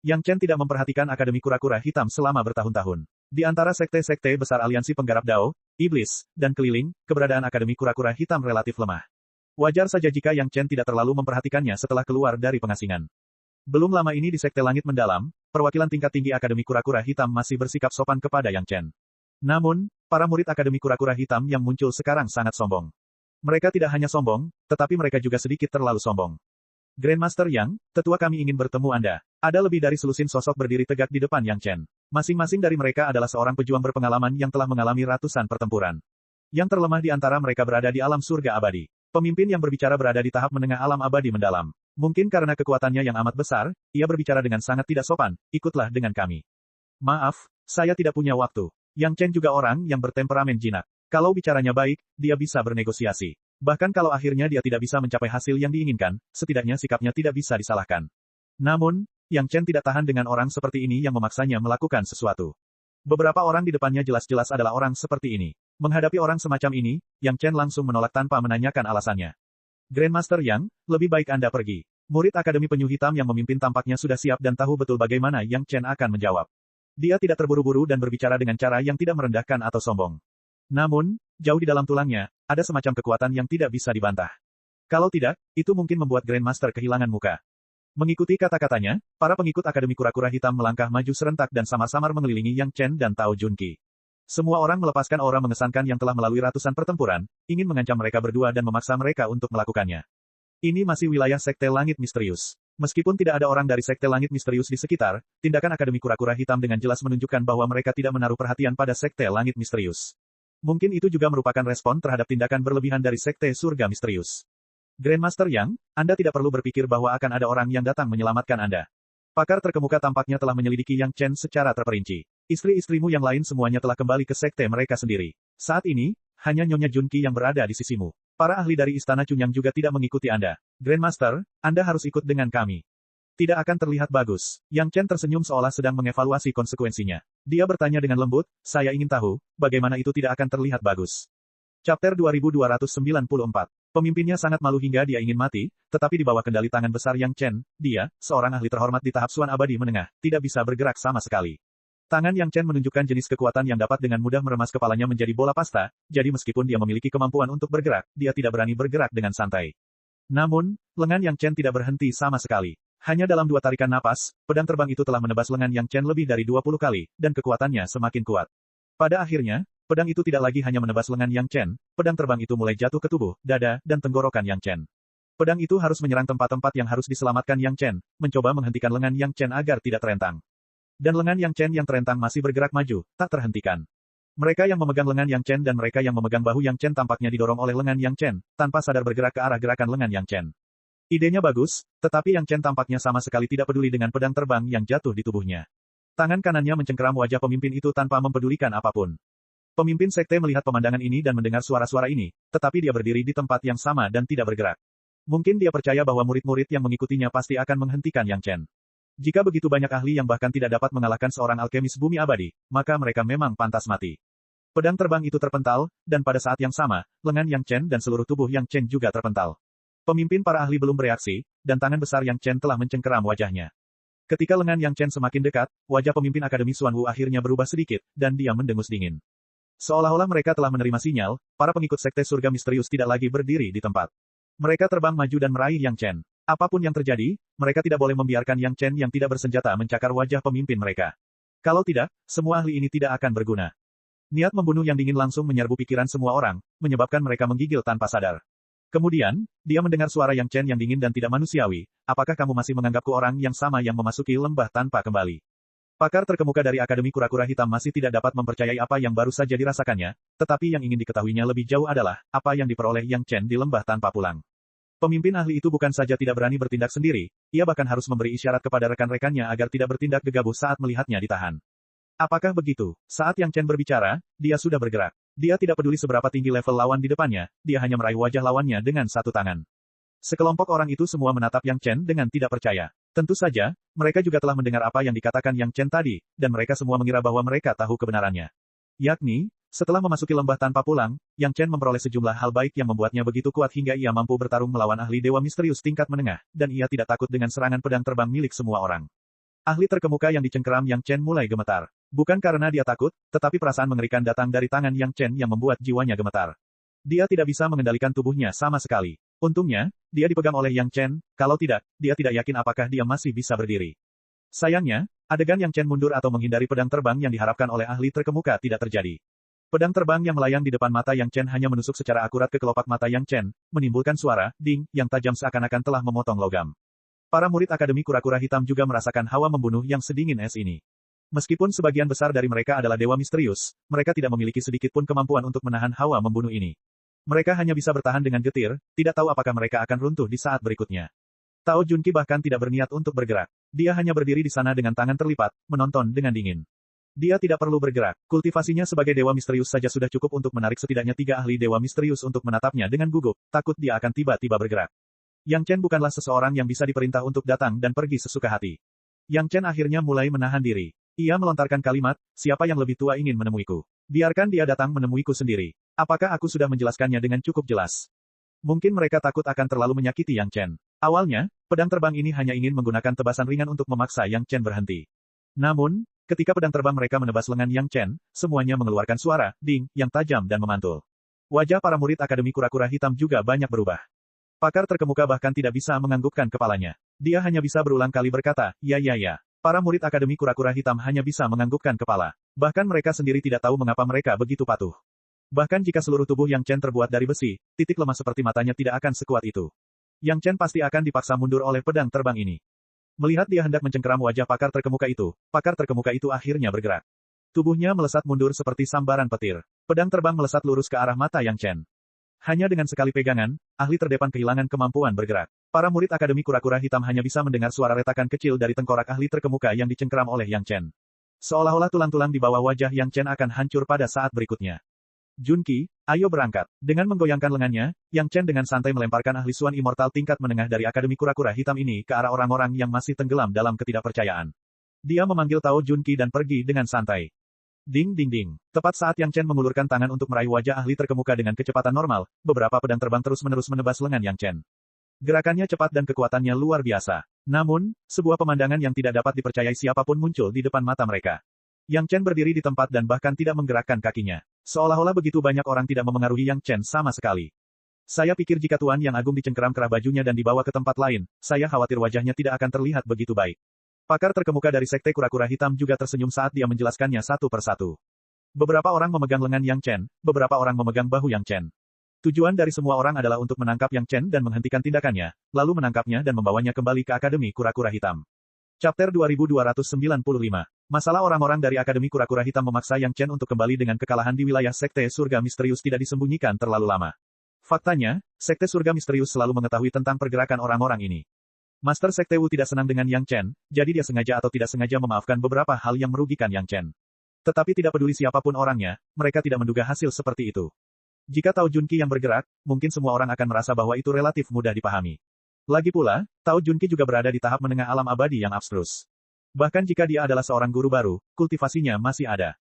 Yang Chen tidak memperhatikan Akademi Kura-Kura Hitam selama bertahun-tahun. Di antara sekte-sekte besar aliansi penggarap Dao, Iblis, dan Keliling, keberadaan Akademi Kura-Kura Hitam relatif lemah. Wajar saja jika Yang Chen tidak terlalu memperhatikannya setelah keluar dari pengasingan. Belum lama ini di Sekte Langit Mendalam, perwakilan tingkat tinggi Akademi Kura-Kura Hitam masih bersikap sopan kepada Yang Chen. Namun, para murid Akademi Kura-Kura Hitam yang muncul sekarang sangat sombong. Mereka tidak hanya sombong, tetapi mereka juga sedikit terlalu sombong. Grandmaster Yang, tetua kami ingin bertemu Anda. Ada lebih dari selusin sosok berdiri tegak di depan Yang Chen. Masing-masing dari mereka adalah seorang pejuang berpengalaman yang telah mengalami ratusan pertempuran. Yang terlemah di antara mereka berada di alam surga abadi. Pemimpin yang berbicara berada di tahap menengah alam abadi mendalam. Mungkin karena kekuatannya yang amat besar, ia berbicara dengan sangat tidak sopan, ikutlah dengan kami. Maaf, saya tidak punya waktu. Yang Chen juga orang yang bertemperamen jinak. Kalau bicaranya baik, dia bisa bernegosiasi. Bahkan kalau akhirnya dia tidak bisa mencapai hasil yang diinginkan, setidaknya sikapnya tidak bisa disalahkan. Namun, Yang Chen tidak tahan dengan orang seperti ini yang memaksanya melakukan sesuatu. Beberapa orang di depannya jelas-jelas adalah orang seperti ini. Menghadapi orang semacam ini, Yang Chen langsung menolak tanpa menanyakan alasannya. Grandmaster Yang, lebih baik Anda pergi. Murid Akademi Penyu Hitam yang memimpin tampaknya sudah siap dan tahu betul bagaimana Yang Chen akan menjawab. Dia tidak terburu-buru dan berbicara dengan cara yang tidak merendahkan atau sombong. Namun, jauh di dalam tulangnya, ada semacam kekuatan yang tidak bisa dibantah. Kalau tidak, itu mungkin membuat Grandmaster kehilangan muka. Mengikuti kata-katanya, para pengikut Akademi Kura-Kura Hitam melangkah maju serentak dan samar-samar mengelilingi Yang Chen dan Tao Junqi. Semua orang melepaskan aura mengesankan yang telah melalui ratusan pertempuran, ingin mengancam mereka berdua dan memaksa mereka untuk melakukannya. Ini masih wilayah Sekte Langit Misterius. Meskipun tidak ada orang dari Sekte Langit Misterius di sekitar, tindakan Akademi Kura-Kura Hitam dengan jelas menunjukkan bahwa mereka tidak menaruh perhatian pada Sekte Langit Misterius. Mungkin itu juga merupakan respon terhadap tindakan berlebihan dari Sekte Surga Misterius. Grandmaster Yang, Anda tidak perlu berpikir bahwa akan ada orang yang datang menyelamatkan Anda. Pakar terkemuka tampaknya telah menyelidiki Yang Chen secara terperinci. Istri-istrimu yang lain semuanya telah kembali ke sekte mereka sendiri. Saat ini, hanya Nyonya Junqi yang berada di sisimu. Para ahli dari Istana Cunyang juga tidak mengikuti Anda. Grandmaster, Anda harus ikut dengan kami. Tidak akan terlihat bagus. Yang Chen tersenyum seolah sedang mengevaluasi konsekuensinya. Dia bertanya dengan lembut, saya ingin tahu, bagaimana itu tidak akan terlihat bagus. Chapter 2294. Pemimpinnya sangat malu hingga dia ingin mati, tetapi di bawah kendali tangan besar Yang Chen, dia, seorang ahli terhormat di tahap Suan Abadi Menengah, tidak bisa bergerak sama sekali. Tangan Yang Chen menunjukkan jenis kekuatan yang dapat dengan mudah meremas kepalanya menjadi bola pasta, jadi meskipun dia memiliki kemampuan untuk bergerak, dia tidak berani bergerak dengan santai. Namun, lengan Yang Chen tidak berhenti sama sekali. Hanya dalam 2 tarikan napas, pedang terbang itu telah menebas lengan Yang Chen lebih dari 20 kali, dan kekuatannya semakin kuat. Pada akhirnya, pedang itu tidak lagi hanya menebas lengan Yang Chen, pedang terbang itu mulai jatuh ke tubuh, dada, dan tenggorokan Yang Chen. Pedang itu harus menyerang tempat-tempat yang harus diselamatkan Yang Chen, mencoba menghentikan lengan Yang Chen agar tidak terentang. Dan lengan Yang Chen yang terentang masih bergerak maju, tak terhentikan. Mereka yang memegang lengan Yang Chen dan mereka yang memegang bahu Yang Chen tampaknya didorong oleh lengan Yang Chen, tanpa sadar bergerak ke arah gerakan lengan Yang Chen. Idenya bagus, tetapi Yang Chen tampaknya sama sekali tidak peduli dengan pedang terbang yang jatuh di tubuhnya. Tangan kanannya mencengkeram wajah pemimpin itu tanpa mempedulikan apapun. Pemimpin sekte melihat pemandangan ini dan mendengar suara-suara ini, tetapi dia berdiri di tempat yang sama dan tidak bergerak. Mungkin dia percaya bahwa murid-murid yang mengikutinya pasti akan menghentikan Yang Chen. Jika begitu banyak ahli yang bahkan tidak dapat mengalahkan seorang alkemis bumi abadi, maka mereka memang pantas mati. Pedang terbang itu terpental, dan pada saat yang sama, lengan Yang Chen dan seluruh tubuh Yang Chen juga terpental. Pemimpin para ahli belum bereaksi, dan tangan besar Yang Chen telah mencengkeram wajahnya. Ketika lengan Yang Chen semakin dekat, wajah pemimpin Akademi Xuan Wu akhirnya berubah sedikit, dan dia mendengus dingin. Seolah-olah mereka telah menerima sinyal, para pengikut sekte surga misterius tidak lagi berdiri di tempat. Mereka terbang maju dan meraih Yang Chen. Apapun yang terjadi, mereka tidak boleh membiarkan Yang Chen yang tidak bersenjata mencakar wajah pemimpin mereka. Kalau tidak, semua ahli ini tidak akan berguna. Niat membunuh yang dingin langsung menyerbu pikiran semua orang, menyebabkan mereka menggigil tanpa sadar. Kemudian, dia mendengar suara Yang Chen yang dingin dan tidak manusiawi, apakah kamu masih menganggapku orang yang sama yang memasuki lembah tanpa kembali? Pakar terkemuka dari Akademi Kura-Kura Hitam masih tidak dapat mempercayai apa yang baru saja dirasakannya, tetapi yang ingin diketahuinya lebih jauh adalah, apa yang diperoleh Yang Chen di lembah tanpa pulang. Pemimpin ahli itu bukan saja tidak berani bertindak sendiri, ia bahkan harus memberi isyarat kepada rekan-rekannya agar tidak bertindak gegabah saat melihatnya ditahan. Apakah begitu? Saat Yang Chen berbicara, dia sudah bergerak. Dia tidak peduli seberapa tinggi level lawan di depannya, dia hanya meraih wajah lawannya dengan satu tangan. Sekelompok orang itu semua menatap Yang Chen dengan tidak percaya. Tentu saja, mereka juga telah mendengar apa yang dikatakan Yang Chen tadi, dan mereka semua mengira bahwa mereka tahu kebenarannya. Yakni, setelah memasuki lembah tanpa pulang, Yang Chen memperoleh sejumlah hal baik yang membuatnya begitu kuat hingga ia mampu bertarung melawan ahli dewa misterius tingkat menengah, dan ia tidak takut dengan serangan pedang terbang milik semua orang. Ahli terkemuka yang dicengkeram Yang Chen mulai gemetar. Bukan karena dia takut, tetapi perasaan mengerikan datang dari tangan Yang Chen yang membuat jiwanya gemetar. Dia tidak bisa mengendalikan tubuhnya sama sekali. Untungnya, dia dipegang oleh Yang Chen, kalau tidak, dia tidak yakin apakah dia masih bisa berdiri. Sayangnya, adegan Yang Chen mundur atau menghindari pedang terbang yang diharapkan oleh ahli terkemuka tidak terjadi. Pedang terbang yang melayang di depan mata Yang Chen hanya menusuk secara akurat ke kelopak mata Yang Chen, menimbulkan suara, ding, yang tajam seakan-akan telah memotong logam. Para murid Akademi Kura-Kura Hitam juga merasakan hawa membunuh yang sedingin es ini. Meskipun sebagian besar dari mereka adalah dewa misterius, mereka tidak memiliki sedikit pun kemampuan untuk menahan hawa membunuh ini. Mereka hanya bisa bertahan dengan getir, tidak tahu apakah mereka akan runtuh di saat berikutnya. Tao Junqi bahkan tidak berniat untuk bergerak. Dia hanya berdiri di sana dengan tangan terlipat, menonton dengan dingin. Dia tidak perlu bergerak. Kultivasinya sebagai dewa misterius saja sudah cukup untuk menarik setidaknya 3 ahli dewa misterius untuk menatapnya dengan gugup, takut dia akan tiba-tiba bergerak. Yang Chen bukanlah seseorang yang bisa diperintah untuk datang dan pergi sesuka hati. Yang Chen akhirnya mulai menahan diri. Ia melontarkan kalimat, siapa yang lebih tua ingin menemuiku? Biarkan dia datang menemuiku sendiri. Apakah aku sudah menjelaskannya dengan cukup jelas? Mungkin mereka takut akan terlalu menyakiti Yang Chen. Awalnya, pedang terbang ini hanya ingin menggunakan tebasan ringan untuk memaksa Yang Chen berhenti. Namun, ketika pedang terbang mereka menebas lengan Yang Chen, semuanya mengeluarkan suara, ding, yang tajam dan memantul. Wajah para murid Akademi Kura-Kura Hitam juga banyak berubah. Pakar terkemuka bahkan tidak bisa menganggukkan kepalanya. Dia hanya bisa berulang kali berkata, ya. Para murid Akademi Kura-Kura Hitam hanya bisa menganggukkan kepala. Bahkan mereka sendiri tidak tahu mengapa mereka begitu patuh. Bahkan jika seluruh tubuh Yang Chen terbuat dari besi, titik lemah seperti matanya tidak akan sekuat itu. Yang Chen pasti akan dipaksa mundur oleh pedang terbang ini. Melihat dia hendak mencengkeram wajah pakar terkemuka itu akhirnya bergerak. Tubuhnya melesat mundur seperti sambaran petir. Pedang terbang melesat lurus ke arah mata Yang Chen. Hanya dengan sekali pegangan, ahli terdepan kehilangan kemampuan bergerak. Para murid Akademi Kura-Kura Hitam hanya bisa mendengar suara retakan kecil dari tengkorak ahli terkemuka yang dicengkeram oleh Yang Chen. Seolah-olah tulang-tulang di bawah wajah Yang Chen akan hancur pada saat berikutnya. Junqi, ayo berangkat. Dengan menggoyangkan lengannya, Yang Chen dengan santai melemparkan ahli Suan Immortal tingkat menengah dari Akademi Kura-Kura Hitam ini ke arah orang-orang yang masih tenggelam dalam ketidakpercayaan. Dia memanggil Tao Junqi dan pergi dengan santai. Ding ding ding. Tepat saat Yang Chen mengulurkan tangan untuk meraih wajah ahli terkemuka dengan kecepatan normal, beberapa pedang terbang terus-menerus menebas lengan Yang Chen. Gerakannya cepat dan kekuatannya luar biasa. Namun, sebuah pemandangan yang tidak dapat dipercayai siapapun muncul di depan mata mereka. Yang Chen berdiri di tempat dan bahkan tidak menggerakkan kakinya. Seolah-olah begitu banyak orang tidak memengaruhi Yang Chen sama sekali. Saya pikir jika Tuan Yang Agung dicengkeram kerah bajunya dan dibawa ke tempat lain, saya khawatir wajahnya tidak akan terlihat begitu baik. Pakar terkemuka dari Sekte Kura-Kura Hitam juga tersenyum saat dia menjelaskannya satu persatu. Beberapa orang memegang lengan Yang Chen, beberapa orang memegang bahu Yang Chen. Tujuan dari semua orang adalah untuk menangkap Yang Chen dan menghentikan tindakannya, lalu menangkapnya dan membawanya kembali ke Akademi Kura-Kura Hitam. Chapter 2295. Masalah orang-orang dari Akademi Kura-Kura Hitam memaksa Yang Chen untuk kembali dengan kekalahan di wilayah Sekte Surga Misterius tidak disembunyikan terlalu lama. Faktanya, Sekte Surga Misterius selalu mengetahui tentang pergerakan orang-orang ini. Master Sekte Wu tidak senang dengan Yang Chen, jadi dia sengaja atau tidak sengaja memaafkan beberapa hal yang merugikan Yang Chen. Tetapi tidak peduli siapapun orangnya, mereka tidak menduga hasil seperti itu. Jika Tao Junqi yang bergerak, mungkin semua orang akan merasa bahwa itu relatif mudah dipahami. Lagi pula, Tao Junqi juga berada di tahap menengah alam abadi yang abstrus. Bahkan jika dia adalah seorang guru baru, kultivasinya masih ada.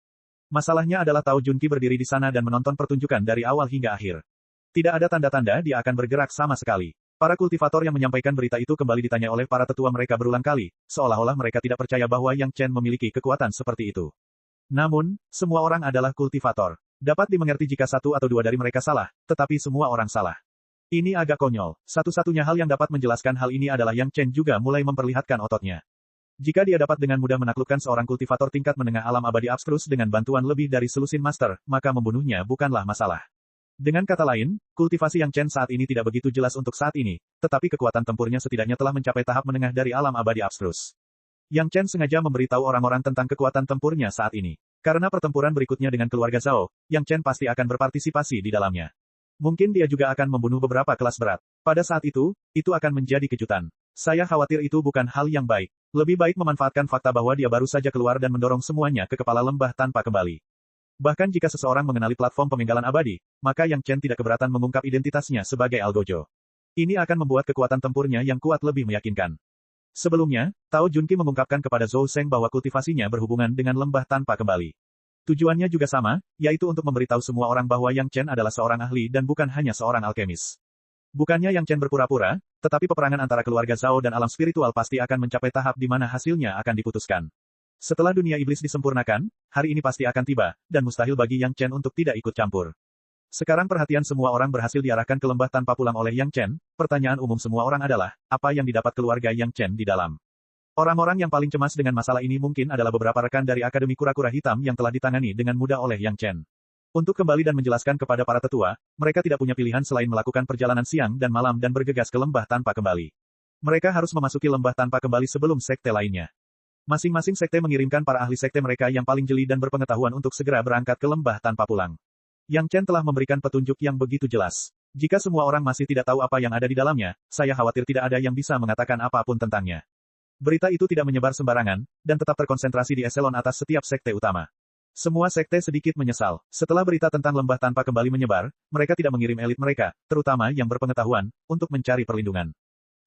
Masalahnya adalah Tao Junqi berdiri di sana dan menonton pertunjukan dari awal hingga akhir. Tidak ada tanda-tanda dia akan bergerak sama sekali. Para kultivator yang menyampaikan berita itu kembali ditanya oleh para tetua mereka berulang kali, seolah-olah mereka tidak percaya bahwa Yang Chen memiliki kekuatan seperti itu. Namun, semua orang adalah kultivator. Dapat dimengerti jika satu atau dua dari mereka salah, tetapi semua orang salah. Ini agak konyol. Satu-satunya hal yang dapat menjelaskan hal ini adalah Yang Chen juga mulai memperlihatkan ototnya. Jika dia dapat dengan mudah menaklukkan seorang kultivator tingkat menengah alam abadi abstrus dengan bantuan lebih dari selusin master, maka membunuhnya bukanlah masalah. Dengan kata lain, kultivasi Yang Chen saat ini tidak begitu jelas untuk saat ini, tetapi kekuatan tempurnya setidaknya telah mencapai tahap menengah dari alam abadi abstrus. Yang Chen sengaja memberitahu orang-orang tentang kekuatan tempurnya saat ini. Karena pertempuran berikutnya dengan keluarga Zhao, Yang Chen pasti akan berpartisipasi di dalamnya. Mungkin dia juga akan membunuh beberapa kelas berat. Pada saat itu akan menjadi kejutan. Saya khawatir itu bukan hal yang baik. Lebih baik memanfaatkan fakta bahwa dia baru saja keluar dan mendorong semuanya ke kepala lembah tanpa kembali. Bahkan jika seseorang mengenali platform pemenggalan abadi, maka Yang Chen tidak keberatan mengungkap identitasnya sebagai Algojo. Ini akan membuat kekuatan tempurnya yang kuat lebih meyakinkan. Sebelumnya, Tao Junqi mengungkapkan kepada Zhou Seng bahwa kultivasinya berhubungan dengan lembah tanpa kembali. Tujuannya juga sama, yaitu untuk memberitahu semua orang bahwa Yang Chen adalah seorang ahli dan bukan hanya seorang alkemis. Bukannya Yang Chen berpura-pura, tetapi peperangan antara keluarga Zhao dan alam spiritual pasti akan mencapai tahap di mana hasilnya akan diputuskan. Setelah dunia iblis disempurnakan, hari ini pasti akan tiba, dan mustahil bagi Yang Chen untuk tidak ikut campur. Sekarang perhatian semua orang berhasil diarahkan ke lembah tanpa pulang oleh Yang Chen, pertanyaan umum semua orang adalah, apa yang didapat keluarga Yang Chen di dalam? Orang-orang yang paling cemas dengan masalah ini mungkin adalah beberapa rekan dari Akademi Kura-Kura Hitam yang telah ditangani dengan mudah oleh Yang Chen. Untuk kembali dan menjelaskan kepada para tetua, mereka tidak punya pilihan selain melakukan perjalanan siang dan malam dan bergegas ke lembah tanpa kembali. Mereka harus memasuki lembah tanpa kembali sebelum sekte lainnya. Masing-masing sekte mengirimkan para ahli sekte mereka yang paling jeli dan berpengetahuan untuk segera berangkat ke lembah tanpa pulang. Yang Chen telah memberikan petunjuk yang begitu jelas. Jika semua orang masih tidak tahu apa yang ada di dalamnya, saya khawatir tidak ada yang bisa mengatakan apapun tentangnya. Berita itu tidak menyebar sembarangan, dan tetap terkonsentrasi di eselon atas setiap sekte utama. Semua sekte sedikit menyesal. Setelah berita tentang lembah tanpa kembali menyebar, mereka tidak mengirim elit mereka, terutama yang berpengetahuan, untuk mencari perlindungan.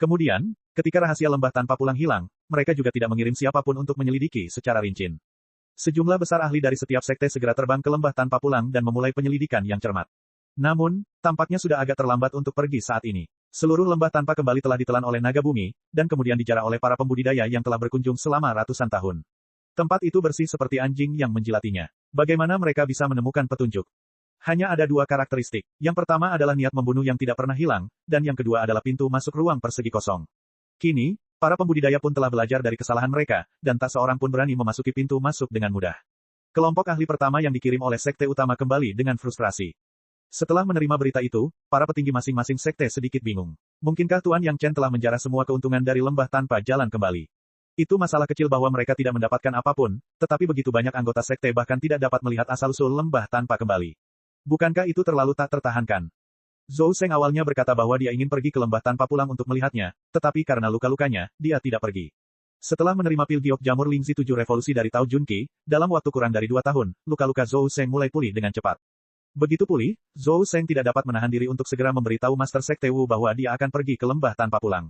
Kemudian, ketika rahasia lembah tanpa pulang hilang, mereka juga tidak mengirim siapapun untuk menyelidiki secara rinci. Sejumlah besar ahli dari setiap sekte segera terbang ke lembah tanpa pulang dan memulai penyelidikan yang cermat. Namun, tampaknya sudah agak terlambat untuk pergi saat ini. Seluruh lembah tanpa kembali telah ditelan oleh naga bumi, dan kemudian dijarah oleh para pembudidaya yang telah berkunjung selama ratusan tahun. Tempat itu bersih seperti anjing yang menjilatinya. Bagaimana mereka bisa menemukan petunjuk? Hanya ada dua karakteristik. Yang pertama adalah niat membunuh yang tidak pernah hilang, dan yang kedua adalah pintu masuk ruang persegi kosong. Kini, para pembudidaya pun telah belajar dari kesalahan mereka, dan tak seorang pun berani memasuki pintu masuk dengan mudah. Kelompok ahli pertama yang dikirim oleh sekte utama kembali dengan frustrasi. Setelah menerima berita itu, para petinggi masing-masing sekte sedikit bingung. Mungkinkah Tuan Yang Chen telah menjarah semua keuntungan dari lembah tanpa jalan kembali? Itu masalah kecil bahwa mereka tidak mendapatkan apapun, tetapi begitu banyak anggota sekte bahkan tidak dapat melihat asal-usul lembah tanpa kembali. Bukankah itu terlalu tak tertahankan? Zhou Seng awalnya berkata bahwa dia ingin pergi ke lembah tanpa pulang untuk melihatnya, tetapi karena luka-lukanya, dia tidak pergi. Setelah menerima pil giok jamur Lingzi 7 revolusi dari Tao Junqi, dalam waktu kurang dari 2 tahun, luka-luka Zhou Seng mulai pulih dengan cepat. Begitu pulih, Zhou Seng tidak dapat menahan diri untuk segera memberitahu Master Sekte Wu bahwa dia akan pergi ke lembah tanpa pulang.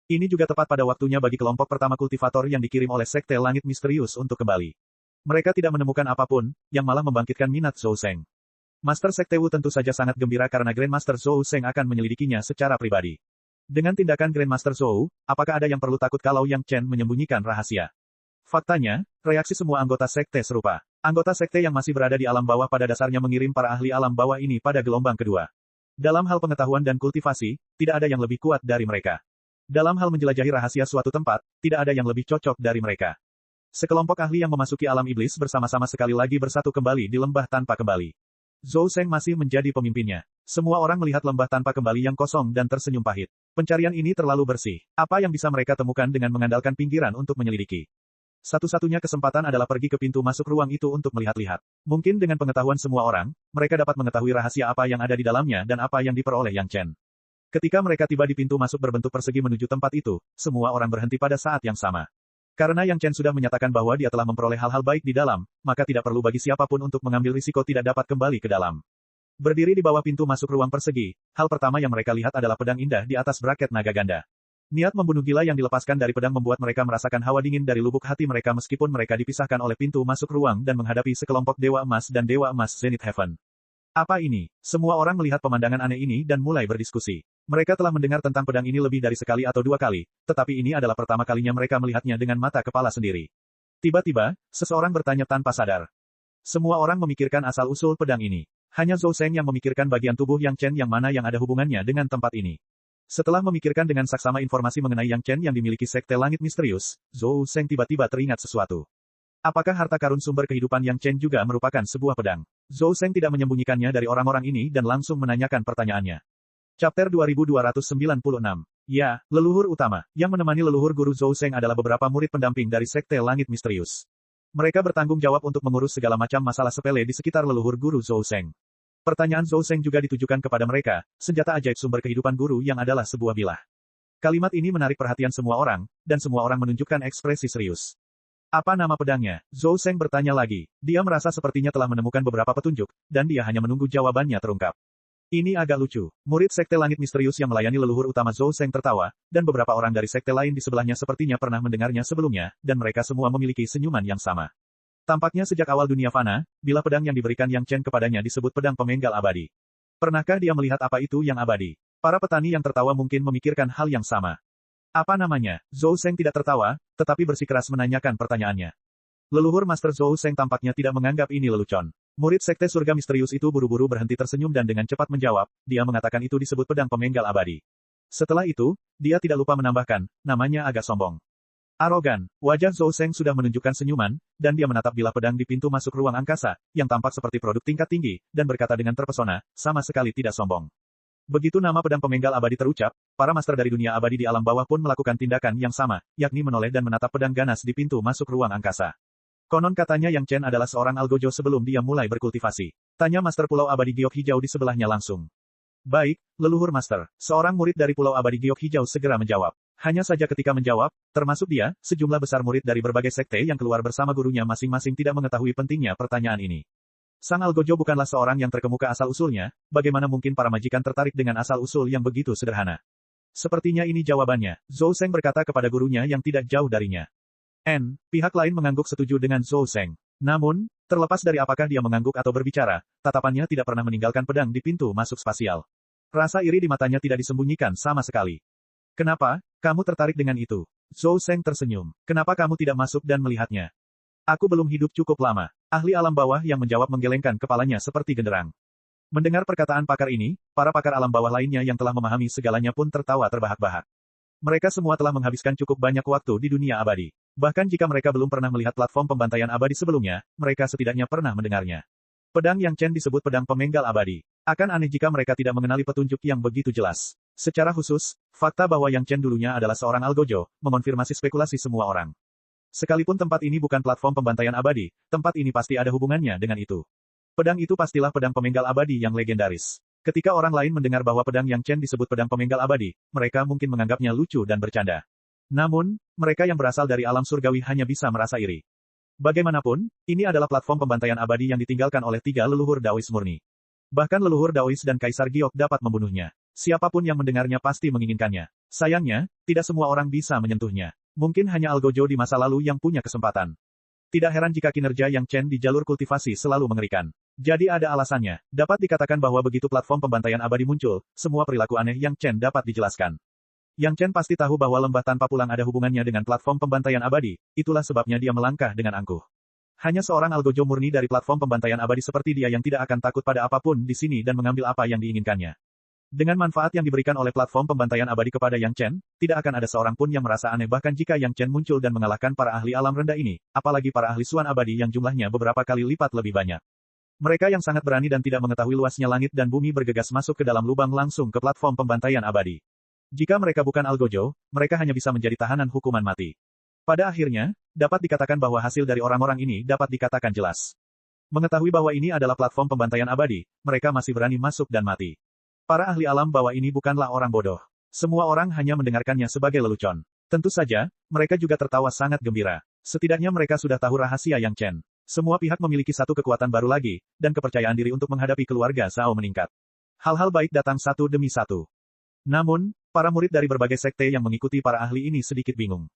Ini juga tepat pada waktunya bagi kelompok pertama kultivator yang dikirim oleh Sekte Langit Misterius untuk kembali. Mereka tidak menemukan apapun, yang malah membangkitkan minat Zhou Seng. Master Sekte Wu tentu saja sangat gembira karena Grandmaster Zhou Seng akan menyelidikinya secara pribadi. Dengan tindakan Grandmaster Zhou, apakah ada yang perlu takut kalau Yang Chen menyembunyikan rahasia? Faktanya, reaksi semua anggota sekte serupa. Anggota sekte yang masih berada di alam bawah pada dasarnya mengirim para ahli alam bawah ini pada gelombang kedua. Dalam hal pengetahuan dan kultivasi, tidak ada yang lebih kuat dari mereka. Dalam hal menjelajahi rahasia suatu tempat, tidak ada yang lebih cocok dari mereka. Sekelompok ahli yang memasuki alam iblis bersama-sama sekali lagi bersatu kembali di lembah tanpa kembali. Zhou Seng masih menjadi pemimpinnya. Semua orang melihat lembah tanpa kembali yang kosong dan tersenyum pahit. Pencarian ini terlalu bersih. Apa yang bisa mereka temukan dengan mengandalkan pinggiran untuk menyelidiki? Satu-satunya kesempatan adalah pergi ke pintu masuk ruang itu untuk melihat-lihat. Mungkin dengan pengetahuan semua orang, mereka dapat mengetahui rahasia apa yang ada di dalamnya dan apa yang diperoleh Yang Chen. Ketika mereka tiba di pintu masuk berbentuk persegi menuju tempat itu, semua orang berhenti pada saat yang sama. Karena Yang Chen sudah menyatakan bahwa dia telah memperoleh hal-hal baik di dalam, maka tidak perlu bagi siapapun untuk mengambil risiko tidak dapat kembali ke dalam. Berdiri di bawah pintu masuk ruang persegi, hal pertama yang mereka lihat adalah pedang indah di atas braket naga ganda. Niat membunuh gila yang dilepaskan dari pedang membuat mereka merasakan hawa dingin dari lubuk hati mereka meskipun mereka dipisahkan oleh pintu masuk ruang dan menghadapi sekelompok Dewa Emas dan Dewa Emas Zenith Heaven. Apa ini? Semua orang melihat pemandangan aneh ini dan mulai berdiskusi. Mereka telah mendengar tentang pedang ini lebih dari sekali atau dua kali, tetapi ini adalah pertama kalinya mereka melihatnya dengan mata kepala sendiri. Tiba-tiba, seseorang bertanya tanpa sadar. Semua orang memikirkan asal-usul pedang ini. Hanya Zhou Seng yang memikirkan bagian tubuh Yang Chen yang mana yang ada hubungannya dengan tempat ini. Setelah memikirkan dengan saksama informasi mengenai Yang Chen yang dimiliki Sekte Langit Misterius, Zhou Seng tiba-tiba teringat sesuatu. Apakah harta karun sumber kehidupan Yang Chen juga merupakan sebuah pedang? Zhou Seng tidak menyembunyikannya dari orang-orang ini dan langsung menanyakan pertanyaannya. Chapter 2296. Ya, leluhur utama. Yang menemani leluhur guru Zhou Seng adalah beberapa murid pendamping dari Sekte Langit Misterius. Mereka bertanggung jawab untuk mengurus segala macam masalah sepele di sekitar leluhur guru Zhou Seng. Pertanyaan Zhou Seng juga ditujukan kepada mereka, senjata ajaib sumber kehidupan guru yang adalah sebuah bilah. Kalimat ini menarik perhatian semua orang, dan semua orang menunjukkan ekspresi serius. Apa nama pedangnya? Zhou Seng bertanya lagi. Dia merasa sepertinya telah menemukan beberapa petunjuk, dan dia hanya menunggu jawabannya terungkap. Ini agak lucu. Murid Sekte Langit Misterius yang melayani leluhur utama Zhou Seng tertawa, dan beberapa orang dari sekte lain di sebelahnya sepertinya pernah mendengarnya sebelumnya, dan mereka semua memiliki senyuman yang sama. Tampaknya sejak awal dunia fana, bilah pedang yang diberikan Yang Chen kepadanya disebut pedang pemenggal abadi. Pernahkah dia melihat apa itu yang abadi? Para petani yang tertawa mungkin memikirkan hal yang sama. Apa namanya? Zhou Seng tidak tertawa, tetapi bersikeras menanyakan pertanyaannya. Leluhur Master Zhou Seng tampaknya tidak menganggap ini lelucon. Murid Sekte Surga Misterius itu buru-buru berhenti tersenyum dan dengan cepat menjawab, dia mengatakan itu disebut pedang pemenggal abadi. Setelah itu, dia tidak lupa menambahkan, namanya agak sombong. Arogan, wajah Zhou Seng sudah menunjukkan senyuman, dan dia menatap bilah pedang di pintu masuk ruang angkasa, yang tampak seperti produk tingkat tinggi, dan berkata dengan terpesona, sama sekali tidak sombong. Begitu nama pedang pemenggal abadi terucap, para master dari dunia abadi di alam bawah pun melakukan tindakan yang sama, yakni menoleh dan menatap pedang ganas di pintu masuk ruang angkasa. Konon katanya Yang Chen adalah seorang algojo sebelum dia mulai berkultivasi. Tanya Master Pulau Abadi Giok Hijau di sebelahnya langsung. Baik, leluhur Master. Seorang murid dari Pulau Abadi Giok Hijau segera menjawab. Hanya saja ketika menjawab, termasuk dia, sejumlah besar murid dari berbagai sekte yang keluar bersama gurunya masing-masing tidak mengetahui pentingnya pertanyaan ini. Sang Algojo bukanlah seorang yang terkemuka asal-usulnya, bagaimana mungkin para majikan tertarik dengan asal-usul yang begitu sederhana? Sepertinya ini jawabannya, Zhou Seng berkata kepada gurunya yang tidak jauh darinya. Pihak lain mengangguk setuju dengan Zhou Seng. Namun, terlepas dari apakah dia mengangguk atau berbicara, tatapannya tidak pernah meninggalkan pedang di pintu masuk spasial. Rasa iri di matanya tidak disembunyikan sama sekali. Kenapa, kamu tertarik dengan itu? Zhou Seng tersenyum. Kenapa kamu tidak masuk dan melihatnya? Aku belum hidup cukup lama. Ahli alam bawah yang menjawab menggelengkan kepalanya seperti genderang. Mendengar perkataan pakar ini, para pakar alam bawah lainnya yang telah memahami segalanya pun tertawa terbahak-bahak. Mereka semua telah menghabiskan cukup banyak waktu di dunia abadi. Bahkan jika mereka belum pernah melihat platform pembantaian abadi sebelumnya, mereka setidaknya pernah mendengarnya. Pedang Yang Chen disebut pedang pemenggal abadi. Akan aneh jika mereka tidak mengenali petunjuk yang begitu jelas. Secara khusus, fakta bahwa Yang Chen dulunya adalah seorang algojo, mengonfirmasi spekulasi semua orang. Sekalipun tempat ini bukan platform pembantaian abadi, tempat ini pasti ada hubungannya dengan itu. Pedang itu pastilah pedang pemenggal abadi yang legendaris. Ketika orang lain mendengar bahwa pedang Yang Chen disebut pedang pemenggal abadi, mereka mungkin menganggapnya lucu dan bercanda. Namun, mereka yang berasal dari alam surgawi hanya bisa merasa iri. Bagaimanapun, ini adalah platform pembantaian abadi yang ditinggalkan oleh 3 leluhur Daois murni. Bahkan leluhur Daois dan Kaisar Giok dapat membunuhnya. Siapapun yang mendengarnya pasti menginginkannya. Sayangnya, tidak semua orang bisa menyentuhnya. Mungkin hanya Algojo di masa lalu yang punya kesempatan. Tidak heran jika kinerja Yang Chen di jalur kultivasi selalu mengerikan. Jadi ada alasannya. Dapat dikatakan bahwa begitu platform pembantaian abadi muncul, semua perilaku aneh Yang Chen dapat dijelaskan. Yang Chen pasti tahu bahwa lembah tanpa pulang ada hubungannya dengan platform pembantaian abadi, itulah sebabnya dia melangkah dengan angkuh. Hanya seorang Algojo murni dari platform pembantaian abadi seperti dia yang tidak akan takut pada apapun di sini dan mengambil apa yang diinginkannya. Dengan manfaat yang diberikan oleh platform pembantaian abadi kepada Yang Chen, tidak akan ada seorang pun yang merasa aneh bahkan jika Yang Chen muncul dan mengalahkan para ahli alam rendah ini, apalagi para ahli Suan abadi yang jumlahnya beberapa kali lipat lebih banyak. Mereka yang sangat berani dan tidak mengetahui luasnya langit dan bumi bergegas masuk ke dalam lubang langsung ke platform pembantaian abadi. Jika mereka bukan Algojo, mereka hanya bisa menjadi tahanan hukuman mati. Pada akhirnya, dapat dikatakan bahwa hasil dari orang-orang ini dapat dikatakan jelas. Mengetahui bahwa ini adalah platform pembantaian abadi, mereka masih berani masuk dan mati. Para ahli alam bahwa ini bukanlah orang bodoh. Semua orang hanya mendengarkannya sebagai lelucon. Tentu saja, mereka juga tertawa sangat gembira. Setidaknya mereka sudah tahu rahasia Yang Chen. Semua pihak memiliki satu kekuatan baru lagi, dan kepercayaan diri untuk menghadapi keluarga Zhao meningkat. Hal-hal baik datang satu demi satu. Namun, para murid dari berbagai sekte yang mengikuti para ahli ini sedikit bingung.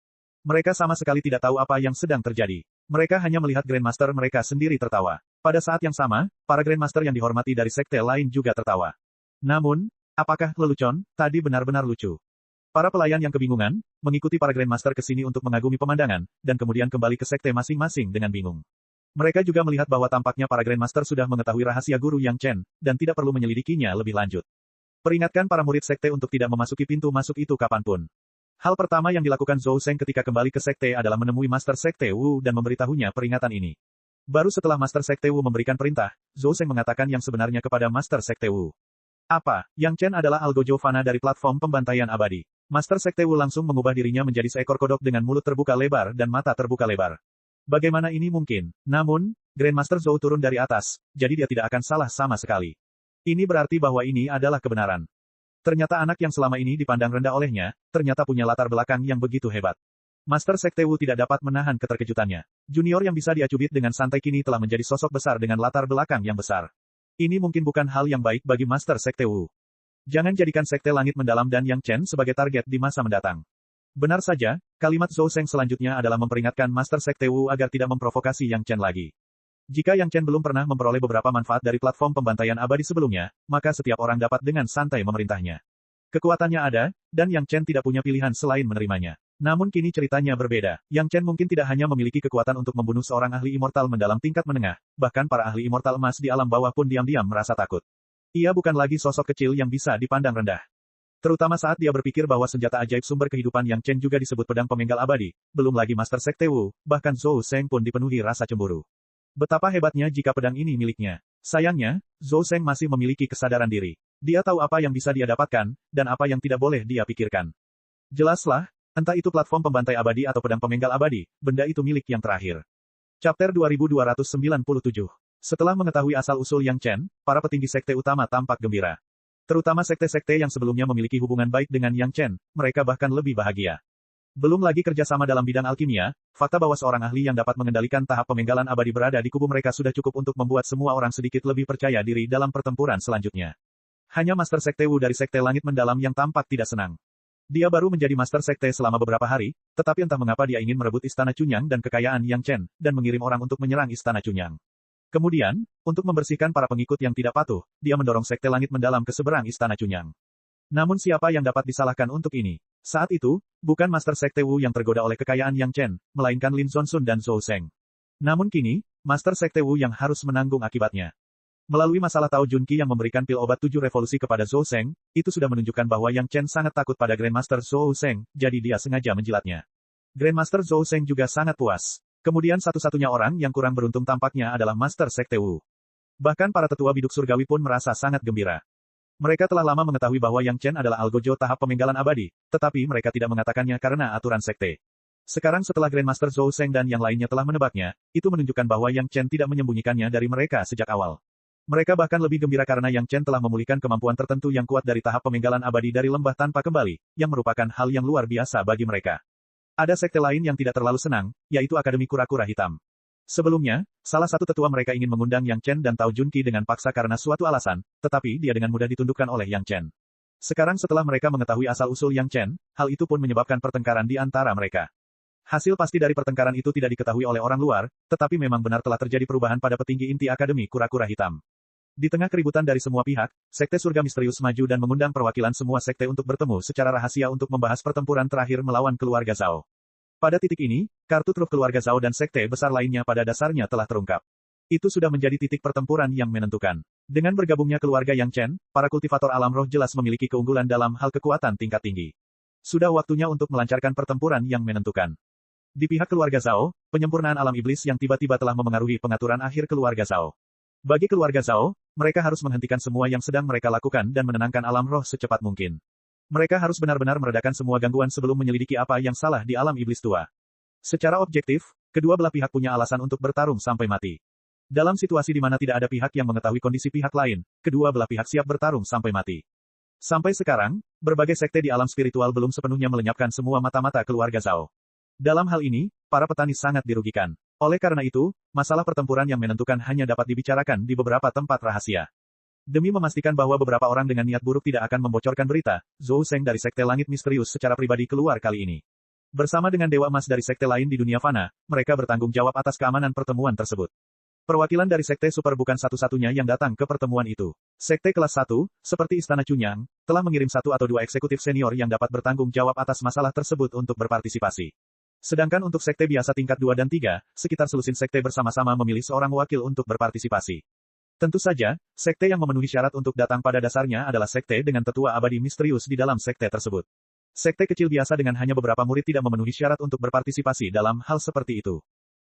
Mereka sama sekali tidak tahu apa yang sedang terjadi. Mereka hanya melihat Grandmaster mereka sendiri tertawa. Pada saat yang sama, para Grandmaster yang dihormati dari sekte lain juga tertawa. Namun, apakah lelucon? Tadi benar-benar lucu. Para pelayan yang kebingungan, mengikuti para Grandmaster ke sini untuk mengagumi pemandangan, dan kemudian kembali ke sekte masing-masing dengan bingung. Mereka juga melihat bahwa tampaknya para Grandmaster sudah mengetahui rahasia guru Yang Chen, dan tidak perlu menyelidikinya lebih lanjut. Peringatkan para murid sekte untuk tidak memasuki pintu masuk itu kapanpun. Hal pertama yang dilakukan Zhou Seng ketika kembali ke sekte adalah menemui Master Sekte Wu dan memberitahunya peringatan ini. Baru setelah Master Sekte Wu memberikan perintah, Zhou Seng mengatakan yang sebenarnya kepada Master Sekte Wu. Apa? Yang Chen adalah Algojo Fana dari platform pembantaian abadi. Master Sekte Wu langsung mengubah dirinya menjadi seekor kodok dengan mulut terbuka lebar dan mata terbuka lebar. Bagaimana ini mungkin? Namun, Grandmaster Zhou turun dari atas, jadi dia tidak akan salah sama sekali. Ini berarti bahwa ini adalah kebenaran. Ternyata anak yang selama ini dipandang rendah olehnya, ternyata punya latar belakang yang begitu hebat. Master Sekte Wu tidak dapat menahan keterkejutannya. Junior yang bisa dia cubit dengan santai kini telah menjadi sosok besar dengan latar belakang yang besar. Ini mungkin bukan hal yang baik bagi Master Sekte Wu. Jangan jadikan Sekte Langit Mendalam dan Yang Chen sebagai target di masa mendatang. Benar saja, kalimat Zhou Seng selanjutnya adalah memperingatkan Master Sekte Wu agar tidak memprovokasi Yang Chen lagi. Jika Yang Chen belum pernah memperoleh beberapa manfaat dari platform pembantaian abadi sebelumnya, maka setiap orang dapat dengan santai memerintahnya. Kekuatannya ada, dan Yang Chen tidak punya pilihan selain menerimanya. Namun kini ceritanya berbeda. Yang Chen mungkin tidak hanya memiliki kekuatan untuk membunuh seorang ahli immortal mendalam tingkat menengah, bahkan para ahli immortal emas di alam bawah pun diam-diam merasa takut. Ia bukan lagi sosok kecil yang bisa dipandang rendah. Terutama saat dia berpikir bahwa senjata ajaib sumber kehidupan Yang Chen juga disebut pedang pemenggal abadi, belum lagi Master Sekte Wu, bahkan Zhou Seng pun dipenuhi rasa cemburu. Betapa hebatnya jika pedang ini miliknya. Sayangnya, Zhou Seng masih memiliki kesadaran diri. Dia tahu apa yang bisa dia dapatkan, dan apa yang tidak boleh dia pikirkan. Jelaslah, entah itu platform pembantai abadi atau pedang pemenggal abadi, benda itu milik yang terakhir. Chapter 2297. Setelah mengetahui asal-usul Yang Chen, para petinggi sekte utama tampak gembira. Terutama sekte-sekte yang sebelumnya memiliki hubungan baik dengan Yang Chen, mereka bahkan lebih bahagia. Belum lagi kerjasama dalam bidang alkimia, fakta bahwa seorang ahli yang dapat mengendalikan tahap pemenggalan abadi berada di kubu mereka sudah cukup untuk membuat semua orang sedikit lebih percaya diri dalam pertempuran selanjutnya. Hanya Master Sekte Wu dari Sekte Langit Mendalam yang tampak tidak senang. Dia baru menjadi Master Sekte selama beberapa hari, tetapi entah mengapa dia ingin merebut Istana Cunyang dan kekayaan Yang Chen, dan mengirim orang untuk menyerang Istana Cunyang. Kemudian, untuk membersihkan para pengikut yang tidak patuh, dia mendorong Sekte Langit Mendalam ke seberang Istana Cunyang. Namun siapa yang dapat disalahkan untuk ini? Saat itu, bukan Master Sekte Wu yang tergoda oleh kekayaan Yang Chen, melainkan Lin Zonsun dan Zhou Seng. Namun kini, Master Sekte Wu yang harus menanggung akibatnya. Melalui masalah Tao Junqi yang memberikan pil obat 7 revolusi kepada Zhou Seng, itu sudah menunjukkan bahwa Yang Chen sangat takut pada Grandmaster Zhou Seng, jadi dia sengaja menjilatnya. Grandmaster Zhou Seng juga sangat puas. Kemudian satu-satunya orang yang kurang beruntung tampaknya adalah Master Sekte Wu. Bahkan para tetua biduk surgawi pun merasa sangat gembira. Mereka telah lama mengetahui bahwa Yang Chen adalah Algojo tahap pemenggalan abadi, tetapi mereka tidak mengatakannya karena aturan sekte. Sekarang setelah Grandmaster Zhou Seng dan yang lainnya telah menebaknya, itu menunjukkan bahwa Yang Chen tidak menyembunyikannya dari mereka sejak awal. Mereka bahkan lebih gembira karena Yang Chen telah memulihkan kemampuan tertentu yang kuat dari tahap pemenggalan abadi dari lembah tanpa kembali, yang merupakan hal yang luar biasa bagi mereka. Ada sekte lain yang tidak terlalu senang, yaitu Akademi Kura-Kura Hitam. Sebelumnya, salah satu tetua mereka ingin mengundang Yang Chen dan Tao Junqi dengan paksa karena suatu alasan, tetapi dia dengan mudah ditundukkan oleh Yang Chen. Sekarang setelah mereka mengetahui asal-usul Yang Chen, hal itu pun menyebabkan pertengkaran di antara mereka. Hasil pasti dari pertengkaran itu tidak diketahui oleh orang luar, tetapi memang benar telah terjadi perubahan pada petinggi inti Akademi Kura-Kura Hitam. Di tengah keributan dari semua pihak, Sekte Surga Misterius maju dan mengundang perwakilan semua sekte untuk bertemu secara rahasia untuk membahas pertempuran terakhir melawan keluarga Zhao. Pada titik ini, kartu truf keluarga Zhao dan sekte besar lainnya pada dasarnya telah terungkap. Itu sudah menjadi titik pertempuran yang menentukan. Dengan bergabungnya keluarga Yang Chen, para kultivator alam roh jelas memiliki keunggulan dalam hal kekuatan tingkat tinggi. Sudah waktunya untuk melancarkan pertempuran yang menentukan. Di pihak keluarga Zhao, penyempurnaan alam iblis yang tiba-tiba telah memengaruhi pengaturan akhir keluarga Zhao. Bagi keluarga Zhao, mereka harus menghentikan semua yang sedang mereka lakukan dan menenangkan alam roh secepat mungkin. Mereka harus benar-benar meredakan semua gangguan sebelum menyelidiki apa yang salah di alam iblis tua. Secara objektif, kedua belah pihak punya alasan untuk bertarung sampai mati. Dalam situasi di mana tidak ada pihak yang mengetahui kondisi pihak lain, kedua belah pihak siap bertarung sampai mati. Sampai sekarang, berbagai sekte di alam spiritual belum sepenuhnya melenyapkan semua mata-mata keluarga Zhao. Dalam hal ini, para petani sangat dirugikan. Oleh karena itu, masalah pertempuran yang menentukan hanya dapat dibicarakan di beberapa tempat rahasia. Demi memastikan bahwa beberapa orang dengan niat buruk tidak akan membocorkan berita, Zhou Zeng dari Sekte Langit Misterius secara pribadi keluar kali ini. Bersama dengan Dewa Emas dari sekte lain di dunia fana, mereka bertanggung jawab atas keamanan pertemuan tersebut. Perwakilan dari Sekte Super bukan satu-satunya yang datang ke pertemuan itu. Sekte kelas 1, seperti Istana Chunyang, telah mengirim 1 atau 2 eksekutif senior yang dapat bertanggung jawab atas masalah tersebut untuk berpartisipasi. Sedangkan untuk sekte biasa tingkat 2 dan 3, sekitar selusin sekte bersama-sama memilih seorang wakil untuk berpartisipasi. Tentu saja, sekte yang memenuhi syarat untuk datang pada dasarnya adalah sekte dengan tetua abadi misterius di dalam sekte tersebut. Sekte kecil biasa dengan hanya beberapa murid tidak memenuhi syarat untuk berpartisipasi dalam hal seperti itu.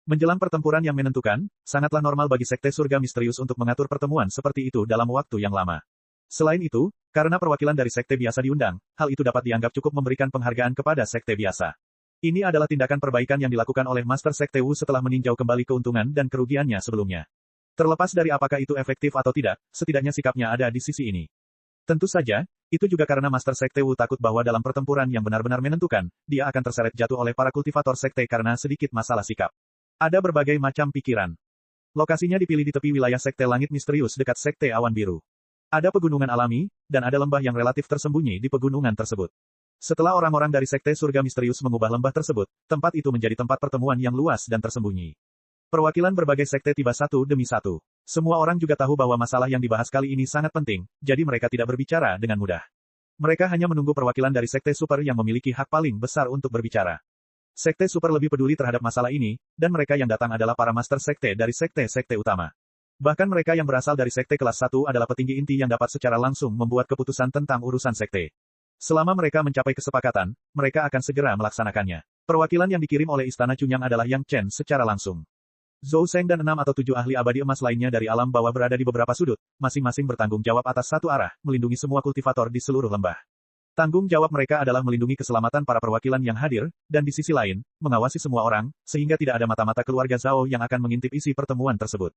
Menjelang pertempuran yang menentukan, sangatlah normal bagi sekte surga misterius untuk mengatur pertemuan seperti itu dalam waktu yang lama. Selain itu, karena perwakilan dari sekte biasa diundang, hal itu dapat dianggap cukup memberikan penghargaan kepada sekte biasa. Ini adalah tindakan perbaikan yang dilakukan oleh Master Sekte Wu setelah meninjau kembali keuntungan dan kerugiannya sebelumnya. Terlepas dari apakah itu efektif atau tidak, setidaknya sikapnya ada di sisi ini. Tentu saja, itu juga karena Master Sekte Wu takut bahwa dalam pertempuran yang benar-benar menentukan, dia akan terseret jatuh oleh para kultivator sekte karena sedikit masalah sikap. Ada berbagai macam pikiran. Lokasinya dipilih di tepi wilayah Sekte Langit Misterius dekat Sekte Awan Biru. Ada pegunungan alami, dan ada lembah yang relatif tersembunyi di pegunungan tersebut. Setelah orang-orang dari Sekte Surga Misterius mengubah lembah tersebut, tempat itu menjadi tempat pertemuan yang luas dan tersembunyi. Perwakilan berbagai sekte tiba satu demi satu. Semua orang juga tahu bahwa masalah yang dibahas kali ini sangat penting, jadi mereka tidak berbicara dengan mudah. Mereka hanya menunggu perwakilan dari sekte super yang memiliki hak paling besar untuk berbicara. Sekte super lebih peduli terhadap masalah ini, dan mereka yang datang adalah para master sekte dari sekte-sekte utama. Bahkan mereka yang berasal dari sekte kelas 1 adalah petinggi inti yang dapat secara langsung membuat keputusan tentang urusan sekte. Selama mereka mencapai kesepakatan, mereka akan segera melaksanakannya. Perwakilan yang dikirim oleh Istana Chunyang adalah Yang Chen secara langsung. Zhou Zeng dan 6 atau 7 ahli abadi emas lainnya dari alam bawah berada di beberapa sudut, masing-masing bertanggung jawab atas satu arah, melindungi semua kultivator di seluruh lembah. Tanggung jawab mereka adalah melindungi keselamatan para perwakilan yang hadir, dan di sisi lain, mengawasi semua orang, sehingga tidak ada mata-mata keluarga Zhao yang akan mengintip isi pertemuan tersebut.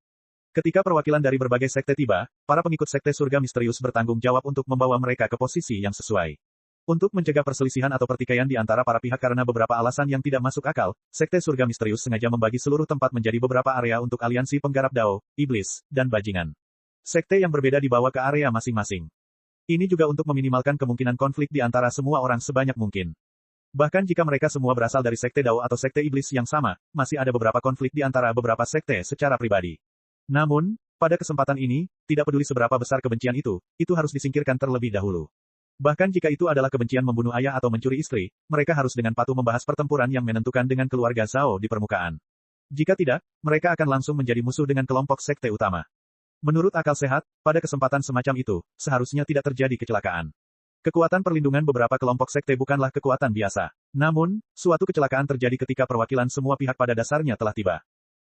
Ketika perwakilan dari berbagai sekte tiba, para pengikut sekte surga misterius bertanggung jawab untuk membawa mereka ke posisi yang sesuai. Untuk mencegah perselisihan atau pertikaian di antara para pihak karena beberapa alasan yang tidak masuk akal, Sekte Surga Misterius sengaja membagi seluruh tempat menjadi beberapa area untuk aliansi penggarap Dao, iblis, dan bajingan. Sekte yang berbeda dibawa ke area masing-masing. Ini juga untuk meminimalkan kemungkinan konflik di antara semua orang sebanyak mungkin. Bahkan jika mereka semua berasal dari Sekte Dao atau Sekte Iblis yang sama, masih ada beberapa konflik di antara beberapa sekte secara pribadi. Namun, pada kesempatan ini, tidak peduli seberapa besar kebencian itu harus disingkirkan terlebih dahulu. Bahkan jika itu adalah kebencian membunuh ayah atau mencuri istri, mereka harus dengan patuh membahas pertempuran yang menentukan dengan keluarga Zhao di permukaan. Jika tidak, mereka akan langsung menjadi musuh dengan kelompok sekte utama. Menurut akal sehat, pada kesempatan semacam itu, seharusnya tidak terjadi kecelakaan. Kekuatan perlindungan beberapa kelompok sekte bukanlah kekuatan biasa. Namun, suatu kecelakaan terjadi ketika perwakilan semua pihak pada dasarnya telah tiba.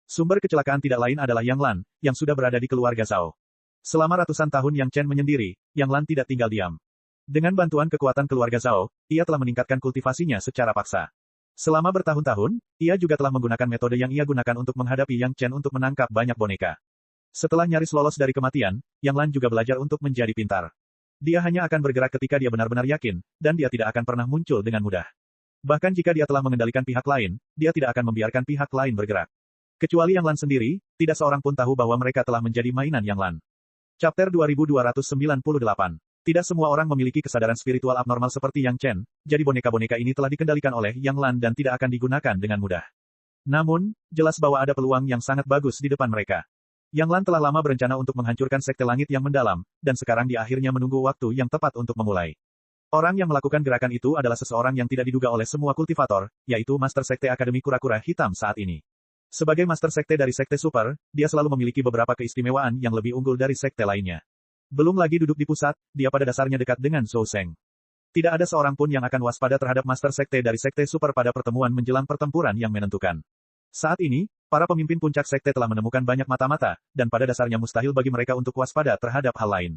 Sumber kecelakaan tidak lain adalah Yang Lan, yang sudah berada di keluarga Zhao. Selama ratusan tahun Yang Chen menyendiri, Yang Lan tidak tinggal diam. Dengan bantuan kekuatan keluarga Zhao, ia telah meningkatkan kultivasinya secara paksa. Selama bertahun-tahun, ia juga telah menggunakan metode yang ia gunakan untuk menghadapi Yang Chen untuk menangkap banyak boneka. Setelah nyaris lolos dari kematian, Yang Lan juga belajar untuk menjadi pintar. Dia hanya akan bergerak ketika dia benar-benar yakin, dan dia tidak akan pernah muncul dengan mudah. Bahkan jika dia telah mengendalikan pihak lain, dia tidak akan membiarkan pihak lain bergerak. Kecuali Yang Lan sendiri, tidak seorang pun tahu bahwa mereka telah menjadi mainan Yang Lan. Chapter 2298. Tidak semua orang memiliki kesadaran spiritual abnormal seperti Yang Chen, jadi boneka-boneka ini telah dikendalikan oleh Yang Lan dan tidak akan digunakan dengan mudah. Namun, jelas bahwa ada peluang yang sangat bagus di depan mereka. Yang Lan telah lama berencana untuk menghancurkan sekte langit yang mendalam, dan sekarang dia akhirnya menunggu waktu yang tepat untuk memulai. Orang yang melakukan gerakan itu adalah seseorang yang tidak diduga oleh semua kultivator, yaitu Master Sekte Akademi Kura-Kura Hitam saat ini. Sebagai Master Sekte dari Sekte Super, dia selalu memiliki beberapa keistimewaan yang lebih unggul dari sekte lainnya. Belum lagi duduk di pusat, dia pada dasarnya dekat dengan Zhou Sheng. Tidak ada seorang pun yang akan waspada terhadap Master Sekte dari Sekte Super pada pertemuan menjelang pertempuran yang menentukan. Saat ini, para pemimpin puncak sekte telah menemukan banyak mata-mata, dan pada dasarnya mustahil bagi mereka untuk waspada terhadap hal lain.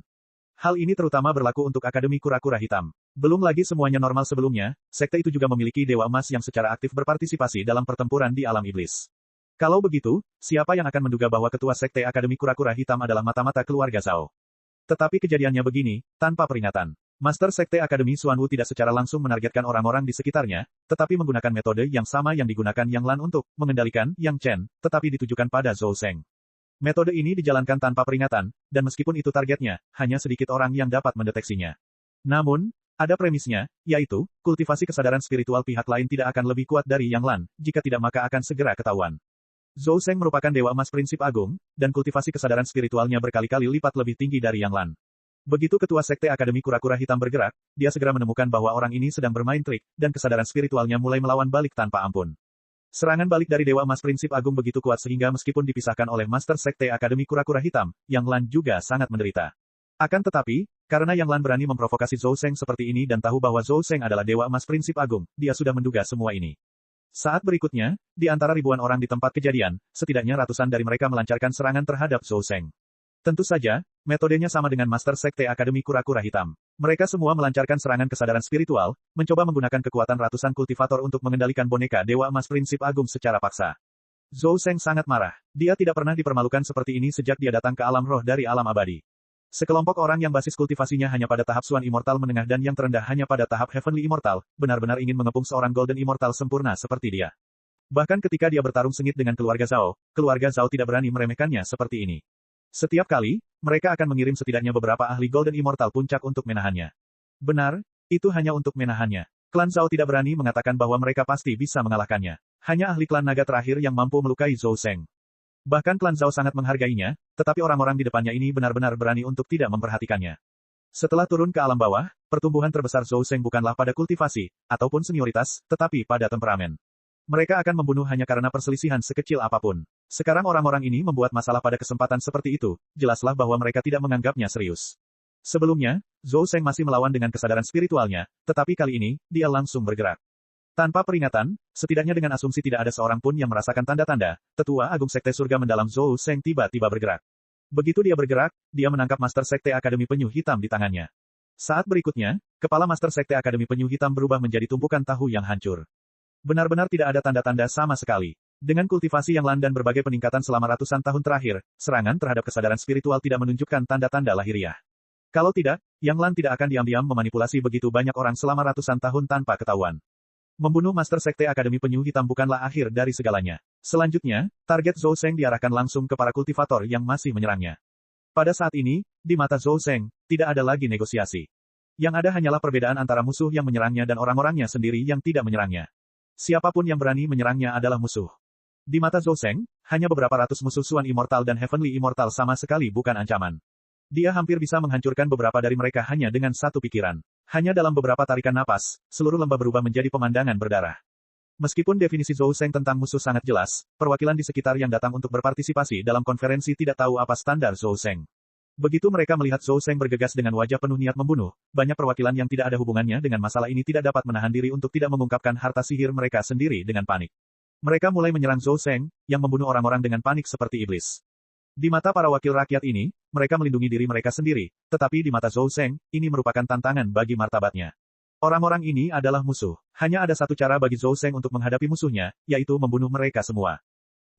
Hal ini terutama berlaku untuk Akademi Kura-Kura Hitam. Belum lagi semuanya normal sebelumnya, sekte itu juga memiliki Dewa Emas yang secara aktif berpartisipasi dalam pertempuran di alam iblis. Kalau begitu, siapa yang akan menduga bahwa ketua sekte Akademi Kura-Kura Hitam adalah mata-mata keluarga Zhao? Tetapi kejadiannya begini, tanpa peringatan. Master Sekte Akademi Xuanwu tidak secara langsung menargetkan orang-orang di sekitarnya, tetapi menggunakan metode yang sama yang digunakan Yang Lan untuk mengendalikan Yang Chen, tetapi ditujukan pada Zhou Sheng. Metode ini dijalankan tanpa peringatan, dan meskipun itu targetnya, hanya sedikit orang yang dapat mendeteksinya. Namun, ada premisnya, yaitu, kultivasi kesadaran spiritual pihak lain tidak akan lebih kuat dari Yang Lan, jika tidak maka akan segera ketahuan. Zhou Sheng merupakan Dewa Emas Prinsip Agung, dan kultivasi kesadaran spiritualnya berkali-kali lipat lebih tinggi dari Yang Lan. Begitu ketua sekte Akademi Kura-Kura Hitam bergerak, dia segera menemukan bahwa orang ini sedang bermain trik, dan kesadaran spiritualnya mulai melawan balik tanpa ampun. Serangan balik dari Dewa Emas Prinsip Agung begitu kuat sehingga meskipun dipisahkan oleh Master Sekte Akademi Kura-Kura Hitam, Yang Lan juga sangat menderita. Akan tetapi, karena Yang Lan berani memprovokasi Zhou Sheng seperti ini dan tahu bahwa Zhou Sheng adalah Dewa Emas Prinsip Agung, dia sudah menduga semua ini. Saat berikutnya, di antara ribuan orang di tempat kejadian, setidaknya ratusan dari mereka melancarkan serangan terhadap Zhou Sheng. Tentu saja, metodenya sama dengan Master Sekte Akademi Kura-Kura Hitam. Mereka semua melancarkan serangan kesadaran spiritual, mencoba menggunakan kekuatan ratusan kultivator untuk mengendalikan boneka Dewa Emas Prinsip Agung secara paksa. Zhou Sheng sangat marah. Dia tidak pernah dipermalukan seperti ini sejak dia datang ke alam roh dari alam abadi. Sekelompok orang yang basis kultivasinya hanya pada tahap Suan Immortal menengah dan yang terendah hanya pada tahap Heavenly Immortal, benar-benar ingin mengepung seorang Golden Immortal sempurna seperti dia. Bahkan ketika dia bertarung sengit dengan keluarga Zhao tidak berani meremehkannya seperti ini. Setiap kali, mereka akan mengirim setidaknya beberapa ahli Golden Immortal puncak untuk menahannya. Benar, itu hanya untuk menahannya. Klan Zhao tidak berani mengatakan bahwa mereka pasti bisa mengalahkannya. Hanya ahli klan naga terakhir yang mampu melukai Zhou Sheng. Bahkan klan Zhao sangat menghargainya, tetapi orang-orang di depannya ini benar-benar berani untuk tidak memperhatikannya. Setelah turun ke alam bawah, pertumbuhan terbesar Zhou Sheng bukanlah pada kultivasi, ataupun senioritas, tetapi pada temperamen. Mereka akan membunuh hanya karena perselisihan sekecil apapun. Sekarang orang-orang ini membuat masalah pada kesempatan seperti itu, jelaslah bahwa mereka tidak menganggapnya serius. Sebelumnya, Zhou Sheng masih melawan dengan kesadaran spiritualnya, tetapi kali ini, dia langsung bergerak. Tanpa peringatan, setidaknya dengan asumsi tidak ada seorang pun yang merasakan tanda-tanda, Tetua Agung Sekte Surga Mendalam Zhou Sheng tiba-tiba bergerak. Begitu dia bergerak, dia menangkap Master Sekte Akademi Penyu Hitam di tangannya. Saat berikutnya, kepala Master Sekte Akademi Penyu Hitam berubah menjadi tumpukan tahu yang hancur. Benar-benar tidak ada tanda-tanda sama sekali. Dengan kultivasi yang lan dan berbagai peningkatan selama ratusan tahun terakhir, serangan terhadap kesadaran spiritual tidak menunjukkan tanda-tanda lahiriah. Kalau tidak, Yang Lan tidak akan diam-diam memanipulasi begitu banyak orang selama ratusan tahun tanpa ketahuan. Membunuh Master Sekte Akademi Penyu Hitam bukanlah akhir dari segalanya. Selanjutnya, target Zhou Sheng diarahkan langsung ke para kultivator yang masih menyerangnya. Pada saat ini, di mata Zhou Sheng, tidak ada lagi negosiasi. Yang ada hanyalah perbedaan antara musuh yang menyerangnya dan orang-orangnya sendiri yang tidak menyerangnya. Siapapun yang berani menyerangnya adalah musuh. Di mata Zhou Sheng, hanya beberapa ratus musuh Suan Immortal dan Heavenly Immortal sama sekali bukan ancaman. Dia hampir bisa menghancurkan beberapa dari mereka hanya dengan satu pikiran. Hanya dalam beberapa tarikan napas, seluruh lembah berubah menjadi pemandangan berdarah. Meskipun definisi Zhou Sheng tentang musuh sangat jelas, perwakilan di sekitar yang datang untuk berpartisipasi dalam konferensi tidak tahu apa standar Zhou Sheng. Begitu mereka melihat Zhou Sheng bergegas dengan wajah penuh niat membunuh, banyak perwakilan yang tidak ada hubungannya dengan masalah ini tidak dapat menahan diri untuk tidak mengungkapkan harta sihir mereka sendiri dengan panik. Mereka mulai menyerang Zhou Sheng, yang membunuh orang-orang dengan panik seperti iblis. Di mata para wakil rakyat ini, mereka melindungi diri mereka sendiri, tetapi di mata Zhou Sheng, ini merupakan tantangan bagi martabatnya. Orang-orang ini adalah musuh. Hanya ada satu cara bagi Zhou Sheng untuk menghadapi musuhnya, yaitu membunuh mereka semua.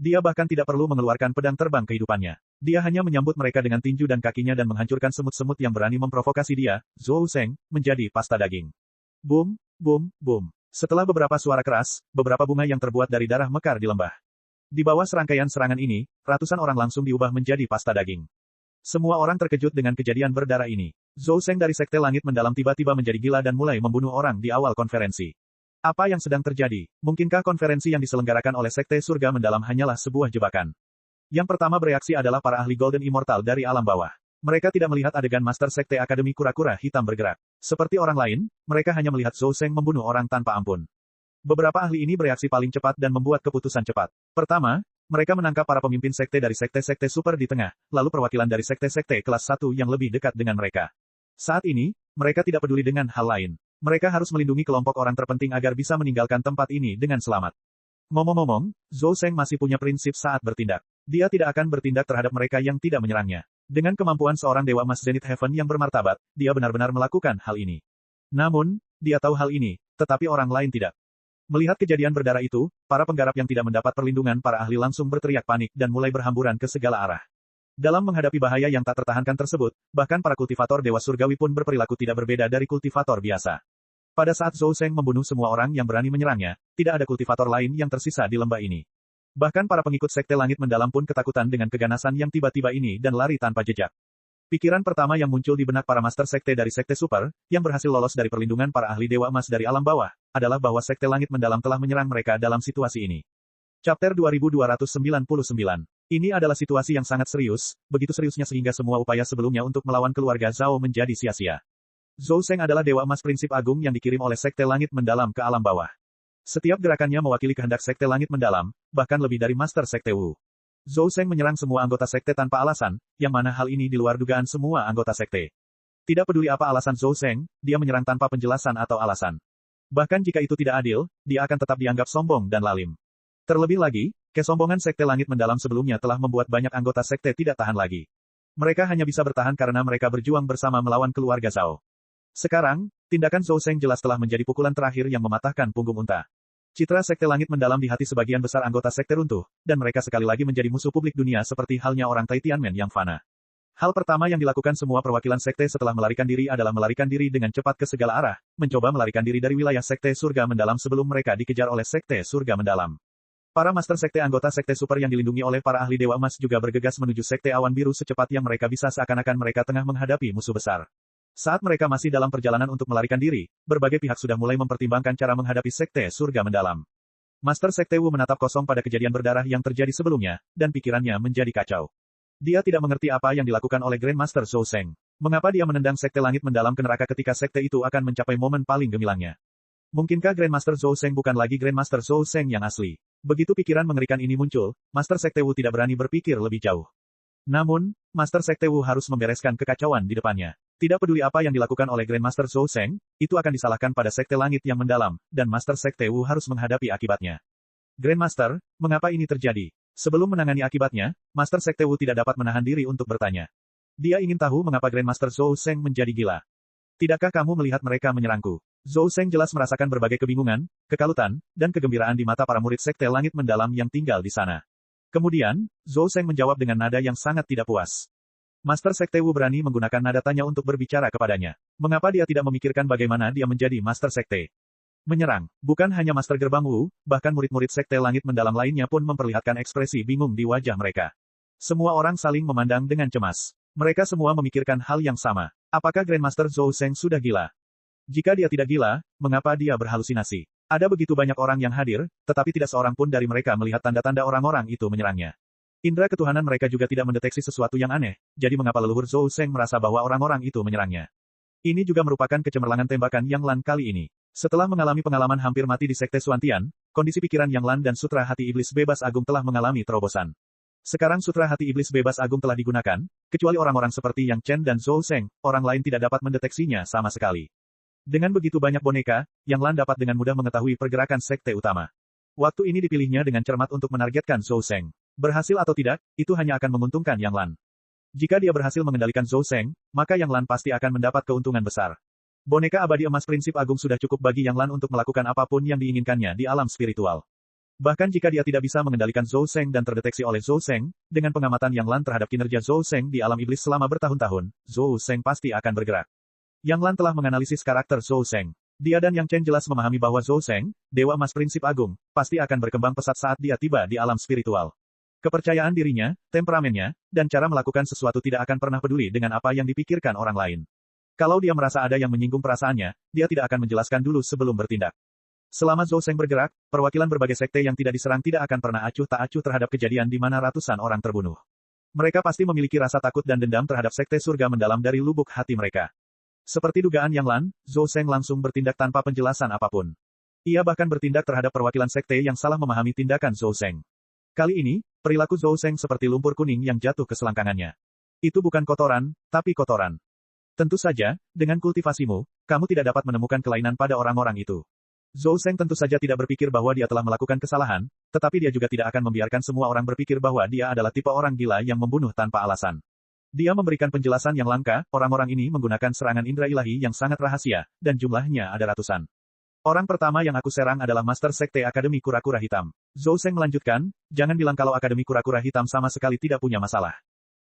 Dia bahkan tidak perlu mengeluarkan pedang terbang kehidupannya. Dia hanya menyambut mereka dengan tinju dan kakinya dan menghancurkan semut-semut yang berani memprovokasi dia, Zhou Sheng, menjadi pasta daging. Boom, boom, boom. Setelah beberapa suara keras, beberapa bunga yang terbuat dari darah mekar di lembah. Di bawah serangkaian serangan ini, ratusan orang langsung diubah menjadi pasta daging. Semua orang terkejut dengan kejadian berdarah ini. Zhou Seng dari Sekte Langit Mendalam tiba-tiba menjadi gila dan mulai membunuh orang di awal konferensi. Apa yang sedang terjadi? Mungkinkah konferensi yang diselenggarakan oleh Sekte Surga Mendalam hanyalah sebuah jebakan? Yang pertama bereaksi adalah para ahli Golden Immortal dari alam bawah. Mereka tidak melihat adegan Master Sekte Akademi Kura-Kura Hitam bergerak. Seperti orang lain, mereka hanya melihat Zhou Seng membunuh orang tanpa ampun. Beberapa ahli ini bereaksi paling cepat dan membuat keputusan cepat. Pertama, mereka menangkap para pemimpin sekte dari sekte-sekte super di tengah, lalu perwakilan dari sekte-sekte kelas 1 yang lebih dekat dengan mereka. Saat ini, mereka tidak peduli dengan hal lain. Mereka harus melindungi kelompok orang terpenting agar bisa meninggalkan tempat ini dengan selamat. Ngomong-ngomong, Zhou Seng masih punya prinsip saat bertindak. Dia tidak akan bertindak terhadap mereka yang tidak menyerangnya. Dengan kemampuan seorang Dewa Emas Zenith Heaven yang bermartabat, dia benar-benar melakukan hal ini. Namun, dia tahu hal ini, tetapi orang lain tidak. Melihat kejadian berdarah itu, para penggarap yang tidak mendapat perlindungan para ahli langsung berteriak panik dan mulai berhamburan ke segala arah. Dalam menghadapi bahaya yang tak tertahankan tersebut, bahkan para kultivator Dewa Surgawi pun berperilaku tidak berbeda dari kultivator biasa. Pada saat Zhou Seng membunuh semua orang yang berani menyerangnya, tidak ada kultivator lain yang tersisa di lembah ini. Bahkan para pengikut Sekte Langit Mendalam pun ketakutan dengan keganasan yang tiba-tiba ini dan lari tanpa jejak. Pikiran pertama yang muncul di benak para master sekte dari Sekte Super, yang berhasil lolos dari perlindungan para ahli Dewa Emas dari alam bawah, adalah bahwa Sekte Langit Mendalam telah menyerang mereka dalam situasi ini. Chapter 2299. Ini adalah situasi yang sangat serius, begitu seriusnya sehingga semua upaya sebelumnya untuk melawan keluarga Zhao menjadi sia-sia. Zhou Seng adalah Dewa Emas Prinsip Agung yang dikirim oleh Sekte Langit Mendalam ke alam bawah. Setiap gerakannya mewakili kehendak Sekte Langit Mendalam, bahkan lebih dari Master Sekte Wu. Zhou Seng menyerang semua anggota sekte tanpa alasan, yang mana hal ini di luar dugaan semua anggota sekte. Tidak peduli apa alasan Zhou Seng, dia menyerang tanpa penjelasan atau alasan. Bahkan jika itu tidak adil, dia akan tetap dianggap sombong dan lalim. Terlebih lagi, kesombongan Sekte Langit Mendalam sebelumnya telah membuat banyak anggota sekte tidak tahan lagi. Mereka hanya bisa bertahan karena mereka berjuang bersama melawan keluarga Zhao. Sekarang, tindakan Zhou Seng jelas telah menjadi pukulan terakhir yang mematahkan punggung unta. Citra Sekte Langit Mendalam di hati sebagian besar anggota sekte runtuh, dan mereka sekali lagi menjadi musuh publik dunia seperti halnya orang Tai Tianmen yang fana. Hal pertama yang dilakukan semua perwakilan sekte setelah melarikan diri adalah melarikan diri dengan cepat ke segala arah, mencoba melarikan diri dari wilayah Sekte Surga Mendalam sebelum mereka dikejar oleh Sekte Surga Mendalam. Para master sekte anggota Sekte Super yang dilindungi oleh para ahli Dewa Emas juga bergegas menuju Sekte Awan Biru secepat yang mereka bisa seakan-akan mereka tengah menghadapi musuh besar. Saat mereka masih dalam perjalanan untuk melarikan diri, berbagai pihak sudah mulai mempertimbangkan cara menghadapi Sekte Surga Mendalam. Master Sekte Wu menatap kosong pada kejadian berdarah yang terjadi sebelumnya, dan pikirannya menjadi kacau. Dia tidak mengerti apa yang dilakukan oleh Grandmaster Zhou Seng. Mengapa dia menendang Sekte Langit Mendalam ke neraka ketika sekte itu akan mencapai momen paling gemilangnya? Mungkinkah Grandmaster Zhou Seng bukan lagi Grandmaster Zhou Seng yang asli? Begitu pikiran mengerikan ini muncul, Master Sekte Wu tidak berani berpikir lebih jauh. Namun, Master Sekte Wu harus membereskan kekacauan di depannya. Tidak peduli apa yang dilakukan oleh Grandmaster Zhou Seng, itu akan disalahkan pada Sekte Langit yang mendalam, dan Master Sekte Wu harus menghadapi akibatnya. Grandmaster, mengapa ini terjadi? Sebelum menangani akibatnya, Master Sekte Wu tidak dapat menahan diri untuk bertanya. Dia ingin tahu mengapa Grandmaster Zhou Seng menjadi gila. Tidakkah kamu melihat mereka menyerangku? Zhou Seng jelas merasakan berbagai kebingungan, kekalutan, dan kegembiraan di mata para murid Sekte Langit Mendalam yang tinggal di sana. Kemudian, Zhou Seng menjawab dengan nada yang sangat tidak puas. Master Sekte Wu berani menggunakan nada tanya untuk berbicara kepadanya. Mengapa dia tidak memikirkan bagaimana dia menjadi Master Sekte? Menyerang. Bukan hanya Master Gerbang Wu, bahkan murid-murid Sekte Langit Mendalam lainnya pun memperlihatkan ekspresi bingung di wajah mereka. Semua orang saling memandang dengan cemas. Mereka semua memikirkan hal yang sama. Apakah Grandmaster Zhou Seng sudah gila? Jika dia tidak gila, mengapa dia berhalusinasi? Ada begitu banyak orang yang hadir, tetapi tidak seorang pun dari mereka melihat tanda-tanda orang-orang itu menyerangnya. Indra ketuhanan mereka juga tidak mendeteksi sesuatu yang aneh, jadi mengapa leluhur Zhou Seng merasa bahwa orang-orang itu menyerangnya? Ini juga merupakan kecemerlangan tembakan Yang Lan kali ini. Setelah mengalami pengalaman hampir mati di Sekte Suantian, kondisi pikiran Yang Lan dan Sutra Hati Iblis Bebas Agung telah mengalami terobosan. Sekarang Sutra Hati Iblis Bebas Agung telah digunakan, kecuali orang-orang seperti Yang Chen dan Zhou Seng, orang lain tidak dapat mendeteksinya sama sekali. Dengan begitu banyak boneka, Yang Lan dapat dengan mudah mengetahui pergerakan sekte utama. Waktu ini dipilihnya dengan cermat untuk menargetkan Zhou Seng. Berhasil atau tidak, itu hanya akan menguntungkan Yang Lan. Jika dia berhasil mengendalikan Zhou Seng, maka Yang Lan pasti akan mendapat keuntungan besar. Boneka abadi emas prinsip agung sudah cukup bagi Yang Lan untuk melakukan apapun yang diinginkannya di alam spiritual. Bahkan jika dia tidak bisa mengendalikan Zhou Seng dan terdeteksi oleh Zhou Seng, dengan pengamatan Yang Lan terhadap kinerja Zhou Seng di alam iblis selama bertahun-tahun, Zhou Seng pasti akan bergerak. Yang Lan telah menganalisis karakter Zhou Seng. Dia dan Yang Chen jelas memahami bahwa Zhou Sheng, Dewa Emas Prinsip Agung, pasti akan berkembang pesat saat dia tiba di alam spiritual. Kepercayaan dirinya, temperamennya, dan cara melakukan sesuatu tidak akan pernah peduli dengan apa yang dipikirkan orang lain. Kalau dia merasa ada yang menyinggung perasaannya, dia tidak akan menjelaskan dulu sebelum bertindak. Selama Zhou Sheng bergerak, perwakilan berbagai sekte yang tidak diserang tidak akan pernah acuh tak acuh terhadap kejadian di mana ratusan orang terbunuh. Mereka pasti memiliki rasa takut dan dendam terhadap sekte surga mendalam dari lubuk hati mereka. Seperti dugaan Yang Lan, Zhou Sheng langsung bertindak tanpa penjelasan apapun. Ia bahkan bertindak terhadap perwakilan sekte yang salah memahami tindakan Zhou Sheng. Kali ini, perilaku Zhou Sheng seperti lumpur kuning yang jatuh ke selangkangannya. Itu bukan kotoran, tapi kotoran. Tentu saja, dengan kultivasimu, kamu tidak dapat menemukan kelainan pada orang-orang itu. Zhou Sheng tentu saja tidak berpikir bahwa dia telah melakukan kesalahan, tetapi dia juga tidak akan membiarkan semua orang berpikir bahwa dia adalah tipe orang gila yang membunuh tanpa alasan. Dia memberikan penjelasan yang langka, orang-orang ini menggunakan serangan indera ilahi yang sangat rahasia, dan jumlahnya ada ratusan. Orang pertama yang aku serang adalah Master Sekte Akademi Kura-Kura Hitam. Zhou Sheng melanjutkan, jangan bilang kalau Akademi Kura-Kura Hitam sama sekali tidak punya masalah.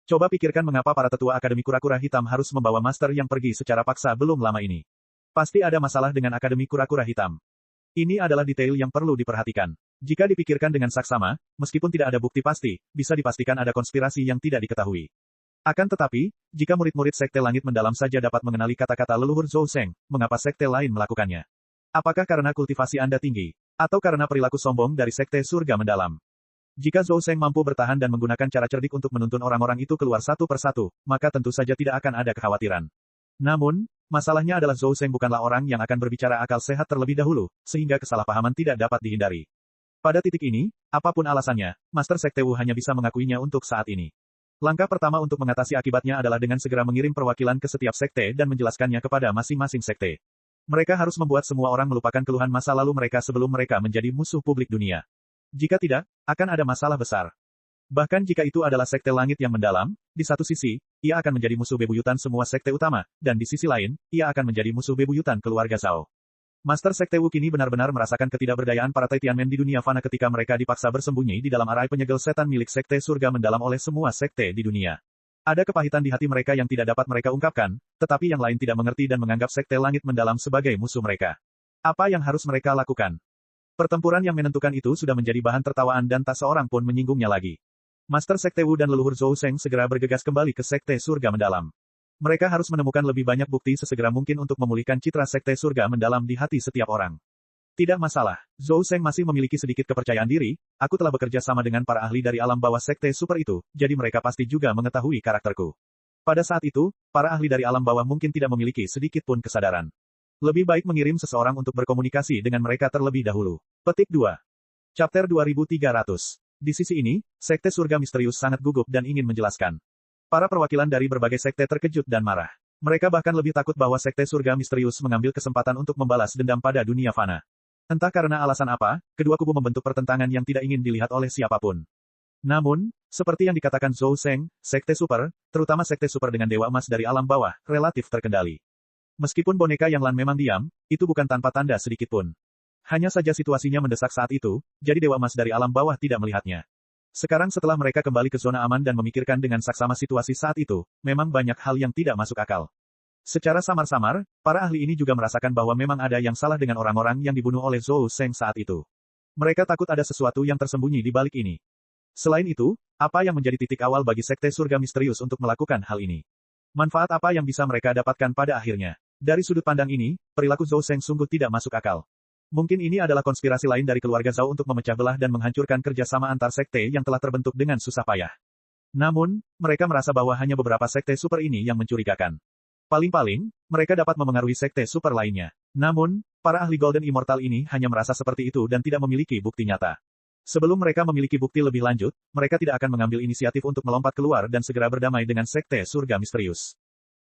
Coba pikirkan mengapa para tetua Akademi Kura-Kura Hitam harus membawa Master yang pergi secara paksa belum lama ini. Pasti ada masalah dengan Akademi Kura-Kura Hitam. Ini adalah detail yang perlu diperhatikan. Jika dipikirkan dengan saksama, meskipun tidak ada bukti pasti, bisa dipastikan ada konspirasi yang tidak diketahui. Akan tetapi, jika murid-murid Sekte Langit Mendalam saja dapat mengenali kata-kata leluhur Zhou Sheng, mengapa sekte lain melakukannya? Apakah karena kultivasi Anda tinggi? Atau karena perilaku sombong dari Sekte Surga Mendalam? Jika Zhou Sheng mampu bertahan dan menggunakan cara cerdik untuk menuntun orang-orang itu keluar satu persatu, maka tentu saja tidak akan ada kekhawatiran. Namun, masalahnya adalah Zhou Sheng bukanlah orang yang akan berbicara akal sehat terlebih dahulu, sehingga kesalahpahaman tidak dapat dihindari. Pada titik ini, apapun alasannya, Master Sekte Wu hanya bisa mengakuinya untuk saat ini. Langkah pertama untuk mengatasi akibatnya adalah dengan segera mengirim perwakilan ke setiap sekte dan menjelaskannya kepada masing-masing sekte. Mereka harus membuat semua orang melupakan keluhan masa lalu mereka sebelum mereka menjadi musuh publik dunia. Jika tidak, akan ada masalah besar. Bahkan jika itu adalah sekte langit yang mendalam, di satu sisi, ia akan menjadi musuh bebuyutan semua sekte utama, dan di sisi lain, ia akan menjadi musuh bebuyutan keluarga Zhao. Master Sekte Wu kini benar-benar merasakan ketidakberdayaan para Tianmen di dunia fana ketika mereka dipaksa bersembunyi di dalam arai penyegel setan milik Sekte Surga Mendalam oleh semua sekte di dunia. Ada kepahitan di hati mereka yang tidak dapat mereka ungkapkan, tetapi yang lain tidak mengerti dan menganggap Sekte Langit Mendalam sebagai musuh mereka. Apa yang harus mereka lakukan? Pertempuran yang menentukan itu sudah menjadi bahan tertawaan dan tak seorang pun menyinggungnya lagi. Master Sekte Wu dan leluhur Zhou Sheng segera bergegas kembali ke Sekte Surga Mendalam. Mereka harus menemukan lebih banyak bukti sesegera mungkin untuk memulihkan citra Sekte Surga Mendalam di hati setiap orang. Tidak masalah, Zhou Sheng masih memiliki sedikit kepercayaan diri, aku telah bekerja sama dengan para ahli dari alam bawah Sekte Super itu, jadi mereka pasti juga mengetahui karakterku. Pada saat itu, para ahli dari alam bawah mungkin tidak memiliki sedikit pun kesadaran. Lebih baik mengirim seseorang untuk berkomunikasi dengan mereka terlebih dahulu. Petik 2. Chapter 2300. Di sisi ini, Sekte Surga Misterius sangat gugup dan ingin menjelaskan. Para perwakilan dari berbagai sekte terkejut dan marah. Mereka bahkan lebih takut bahwa Sekte Surga Misterius mengambil kesempatan untuk membalas dendam pada dunia fana. Entah karena alasan apa, kedua kubu membentuk pertentangan yang tidak ingin dilihat oleh siapapun. Namun, seperti yang dikatakan Zhou Sheng, Sekte Super, terutama Sekte Super dengan Dewa Emas dari alam bawah, relatif terkendali. Meskipun boneka Yang Lan memang diam, itu bukan tanpa tanda sedikit pun. Hanya saja situasinya mendesak saat itu, jadi Dewa Emas dari alam bawah tidak melihatnya. Sekarang setelah mereka kembali ke zona aman dan memikirkan dengan saksama situasi saat itu, memang banyak hal yang tidak masuk akal. Secara samar-samar, para ahli ini juga merasakan bahwa memang ada yang salah dengan orang-orang yang dibunuh oleh Zhou Sheng saat itu. Mereka takut ada sesuatu yang tersembunyi di balik ini. Selain itu, apa yang menjadi titik awal bagi Sekte Surga Misterius untuk melakukan hal ini? Manfaat apa yang bisa mereka dapatkan pada akhirnya? Dari sudut pandang ini, perilaku Zhou Sheng sungguh tidak masuk akal. Mungkin ini adalah konspirasi lain dari keluarga Zhao untuk memecah belah dan menghancurkan kerjasama antar sekte yang telah terbentuk dengan susah payah. Namun, mereka merasa bahwa hanya beberapa sekte super ini yang mencurigakan. Paling-paling, mereka dapat memengaruhi sekte super lainnya. Namun, para ahli Golden Immortal ini hanya merasa seperti itu dan tidak memiliki bukti nyata. Sebelum mereka memiliki bukti lebih lanjut, mereka tidak akan mengambil inisiatif untuk melompat keluar dan segera berdamai dengan Sekte Surga Misterius.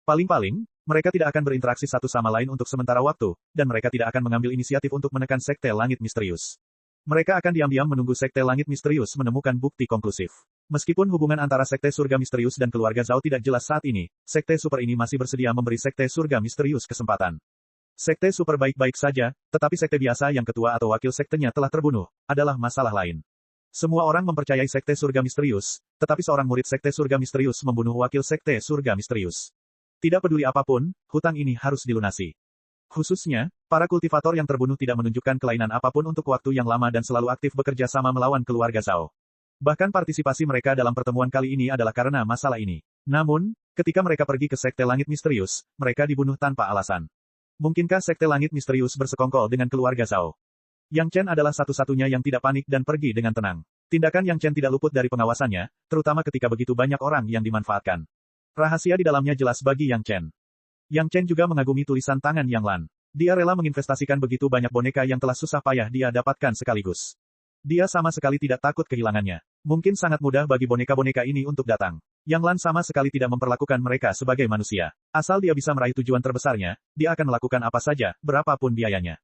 Paling-paling, mereka tidak akan berinteraksi satu sama lain untuk sementara waktu, dan mereka tidak akan mengambil inisiatif untuk menekan Sekte Langit Misterius. Mereka akan diam-diam menunggu Sekte Langit Misterius menemukan bukti konklusif. Meskipun hubungan antara Sekte Surga Misterius dan keluarga Zhao tidak jelas saat ini, Sekte Super ini masih bersedia memberi Sekte Surga Misterius kesempatan. Sekte Super baik-baik saja, tetapi sekte biasa yang ketua atau wakil sektenya telah terbunuh, adalah masalah lain. Semua orang mempercayai Sekte Surga Misterius, tetapi seorang murid Sekte Surga Misterius membunuh wakil Sekte Surga Misterius. Tidak peduli apapun, hutang ini harus dilunasi. Khususnya, Para kultivator yang terbunuh tidak menunjukkan kelainan apapun untuk waktu yang lama dan selalu aktif bekerja sama melawan keluarga Zhao. Bahkan partisipasi mereka dalam pertemuan kali ini adalah karena masalah ini. Namun, ketika mereka pergi ke Sekte Langit Misterius, mereka dibunuh tanpa alasan. Mungkinkah Sekte Langit Misterius bersekongkol dengan keluarga Zhao? Yang Chen adalah satu-satunya yang tidak panik dan pergi dengan tenang. Tindakan Yang Chen tidak luput dari pengawasannya, terutama ketika begitu banyak orang yang dimanfaatkan. Rahasia di dalamnya jelas bagi Yang Chen. Yang Chen juga mengagumi tulisan tangan Yang Lan. Dia rela menginvestasikan begitu banyak boneka yang telah susah payah dia dapatkan sekaligus. Dia sama sekali tidak takut kehilangannya. Mungkin sangat mudah bagi boneka-boneka ini untuk datang. Yang Lan sama sekali tidak memperlakukan mereka sebagai manusia. Asal dia bisa meraih tujuan terbesarnya, dia akan melakukan apa saja, berapapun biayanya.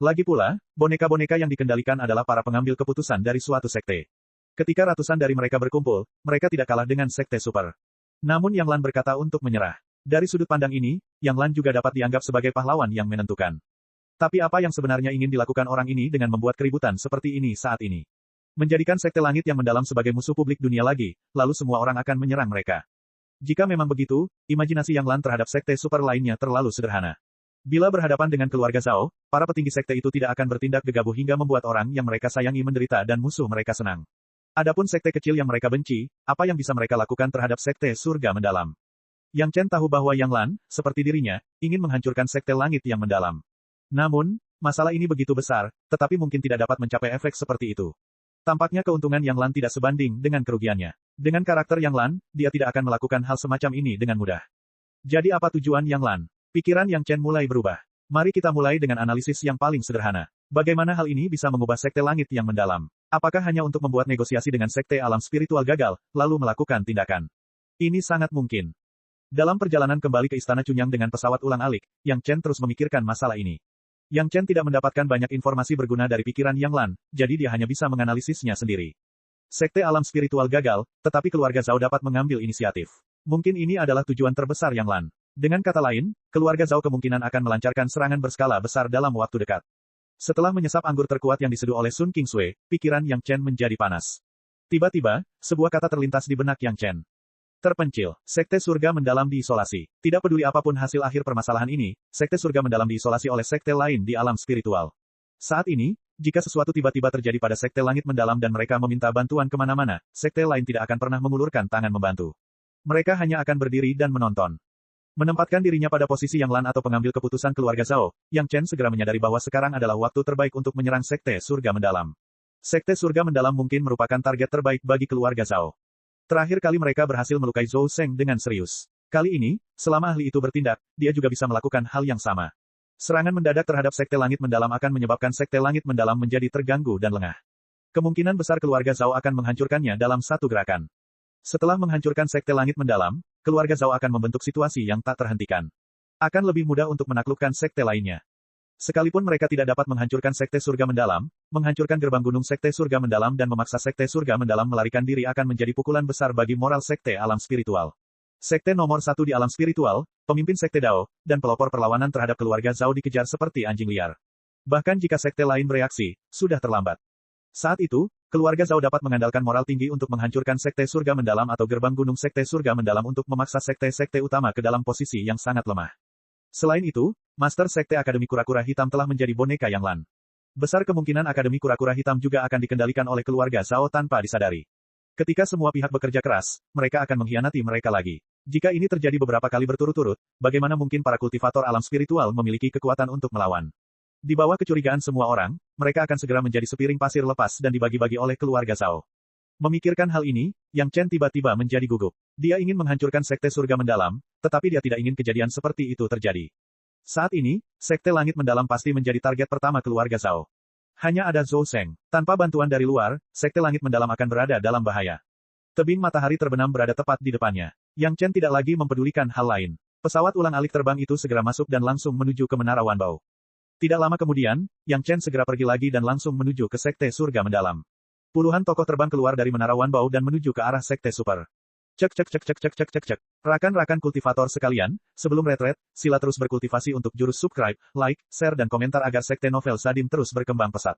Lagi pula, boneka-boneka yang dikendalikan adalah para pengambil keputusan dari suatu sekte. Ketika ratusan dari mereka berkumpul, mereka tidak kalah dengan sekte super. Namun Yang Lan berkata untuk menyerah. Dari sudut pandang ini, Yang Lan juga dapat dianggap sebagai pahlawan yang menentukan. Tapi apa yang sebenarnya ingin dilakukan orang ini dengan membuat keributan seperti ini saat ini? Menjadikan Sekte Langit yang mendalam sebagai musuh publik dunia lagi, lalu semua orang akan menyerang mereka. Jika memang begitu, imajinasi Yang Lan terhadap sekte super lainnya terlalu sederhana. Bila berhadapan dengan keluarga Zhao, para petinggi sekte itu tidak akan bertindak gegabah hingga membuat orang yang mereka sayangi menderita dan musuh mereka senang. Adapun sekte kecil yang mereka benci, apa yang bisa mereka lakukan terhadap sekte surga mendalam? Yang Chen tahu bahwa Yang Lan, seperti dirinya, ingin menghancurkan sekte langit yang mendalam. Namun, masalah ini begitu besar, tetapi mungkin tidak dapat mencapai efek seperti itu. Tampaknya keuntungan Yang Lan tidak sebanding dengan kerugiannya. Dengan karakter Yang Lan, dia tidak akan melakukan hal semacam ini dengan mudah. Jadi apa tujuan Yang Lan? Pikiran Yang Chen mulai berubah. Mari kita mulai dengan analisis yang paling sederhana. Bagaimana hal ini bisa mengubah sekte langit yang mendalam? Apakah hanya untuk membuat negosiasi dengan sekte alam spiritual gagal, lalu melakukan tindakan? Ini sangat mungkin. Dalam perjalanan kembali ke Istana Cunyang dengan pesawat ulang-alik, Yang Chen terus memikirkan masalah ini. Yang Chen tidak mendapatkan banyak informasi berguna dari pikiran Yang Lan, jadi dia hanya bisa menganalisisnya sendiri. Sekte alam spiritual gagal, tetapi keluarga Zhao dapat mengambil inisiatif. Mungkin ini adalah tujuan terbesar Yang Lan. Dengan kata lain, keluarga Zhao kemungkinan akan melancarkan serangan berskala besar dalam waktu dekat. Setelah menyesap anggur terkuat yang diseduh oleh Sun Qingsui, pikiran Yang Chen menjadi panas. Tiba-tiba, sebuah kata terlintas di benak Yang Chen. Terpencil, sekte surga mendalam diisolasi. Tidak peduli apapun hasil akhir permasalahan ini, sekte surga mendalam diisolasi oleh sekte lain di alam spiritual. Saat ini, jika sesuatu tiba-tiba terjadi pada sekte langit mendalam dan mereka meminta bantuan kemana-mana, sekte lain tidak akan pernah mengulurkan tangan membantu. Mereka hanya akan berdiri dan menonton. Menempatkan dirinya pada posisi Yang Lan atau pengambil keputusan keluarga Zhao, Yang Chen segera menyadari bahwa sekarang adalah waktu terbaik untuk menyerang sekte surga mendalam. Sekte surga mendalam mungkin merupakan target terbaik bagi keluarga Zhao. Terakhir kali mereka berhasil melukai Zhou Seng dengan serius. Kali ini, selama ahli itu bertindak, dia juga bisa melakukan hal yang sama. Serangan mendadak terhadap sekte langit mendalam akan menyebabkan sekte langit mendalam menjadi terganggu dan lengah. Kemungkinan besar keluarga Zhao akan menghancurkannya dalam satu gerakan. Setelah menghancurkan sekte langit mendalam, keluarga Zhao akan membentuk situasi yang tak terhentikan. Akan lebih mudah untuk menaklukkan sekte lainnya. Sekalipun mereka tidak dapat menghancurkan sekte surga mendalam, menghancurkan gerbang gunung sekte surga mendalam dan memaksa sekte surga mendalam melarikan diri akan menjadi pukulan besar bagi moral sekte alam spiritual. Sekte nomor 1 di alam spiritual, pemimpin sekte Dao, dan pelopor perlawanan terhadap keluarga Zhao dikejar seperti anjing liar. Bahkan jika sekte lain bereaksi, sudah terlambat. Saat itu, keluarga Zhao dapat mengandalkan moral tinggi untuk menghancurkan sekte surga mendalam atau gerbang gunung sekte surga mendalam untuk memaksa sekte-sekte utama ke dalam posisi yang sangat lemah. Selain itu, Master Sekte Akademi Kura-Kura Hitam telah menjadi boneka Yang Lan. Besar kemungkinan Akademi Kura-Kura Hitam juga akan dikendalikan oleh keluarga Zhao tanpa disadari. Ketika semua pihak bekerja keras, mereka akan mengkhianati mereka lagi. Jika ini terjadi beberapa kali berturut-turut, bagaimana mungkin para kultivator alam spiritual memiliki kekuatan untuk melawan? Di bawah kecurigaan semua orang, mereka akan segera menjadi sepiring pasir lepas dan dibagi-bagi oleh keluarga Zhao. Memikirkan hal ini, Yang Chen tiba-tiba menjadi gugup. Dia ingin menghancurkan sekte surga mendalam, tetapi dia tidak ingin kejadian seperti itu terjadi. Saat ini, sekte langit mendalam pasti menjadi target pertama keluarga Zhao. Hanya ada Zhou Seng. Tanpa bantuan dari luar, sekte langit mendalam akan berada dalam bahaya. Tebing matahari terbenam berada tepat di depannya. Yang Chen tidak lagi mempedulikan hal lain. Pesawat ulang-alik terbang itu segera masuk dan langsung menuju ke Menara Wanbao. Tidak lama kemudian, Yang Chen segera pergi lagi dan langsung menuju ke sekte surga mendalam. Puluhan tokoh terbang keluar dari Menara Wanbao dan menuju ke arah sekte super. Cek cek cek cek cek cek cek cek. Rakan-rakan kultivator sekalian, sebelum retret, sila terus berkultivasi untuk jurus subscribe, like, share dan komentar agar sekte novel Sadim terus berkembang pesat.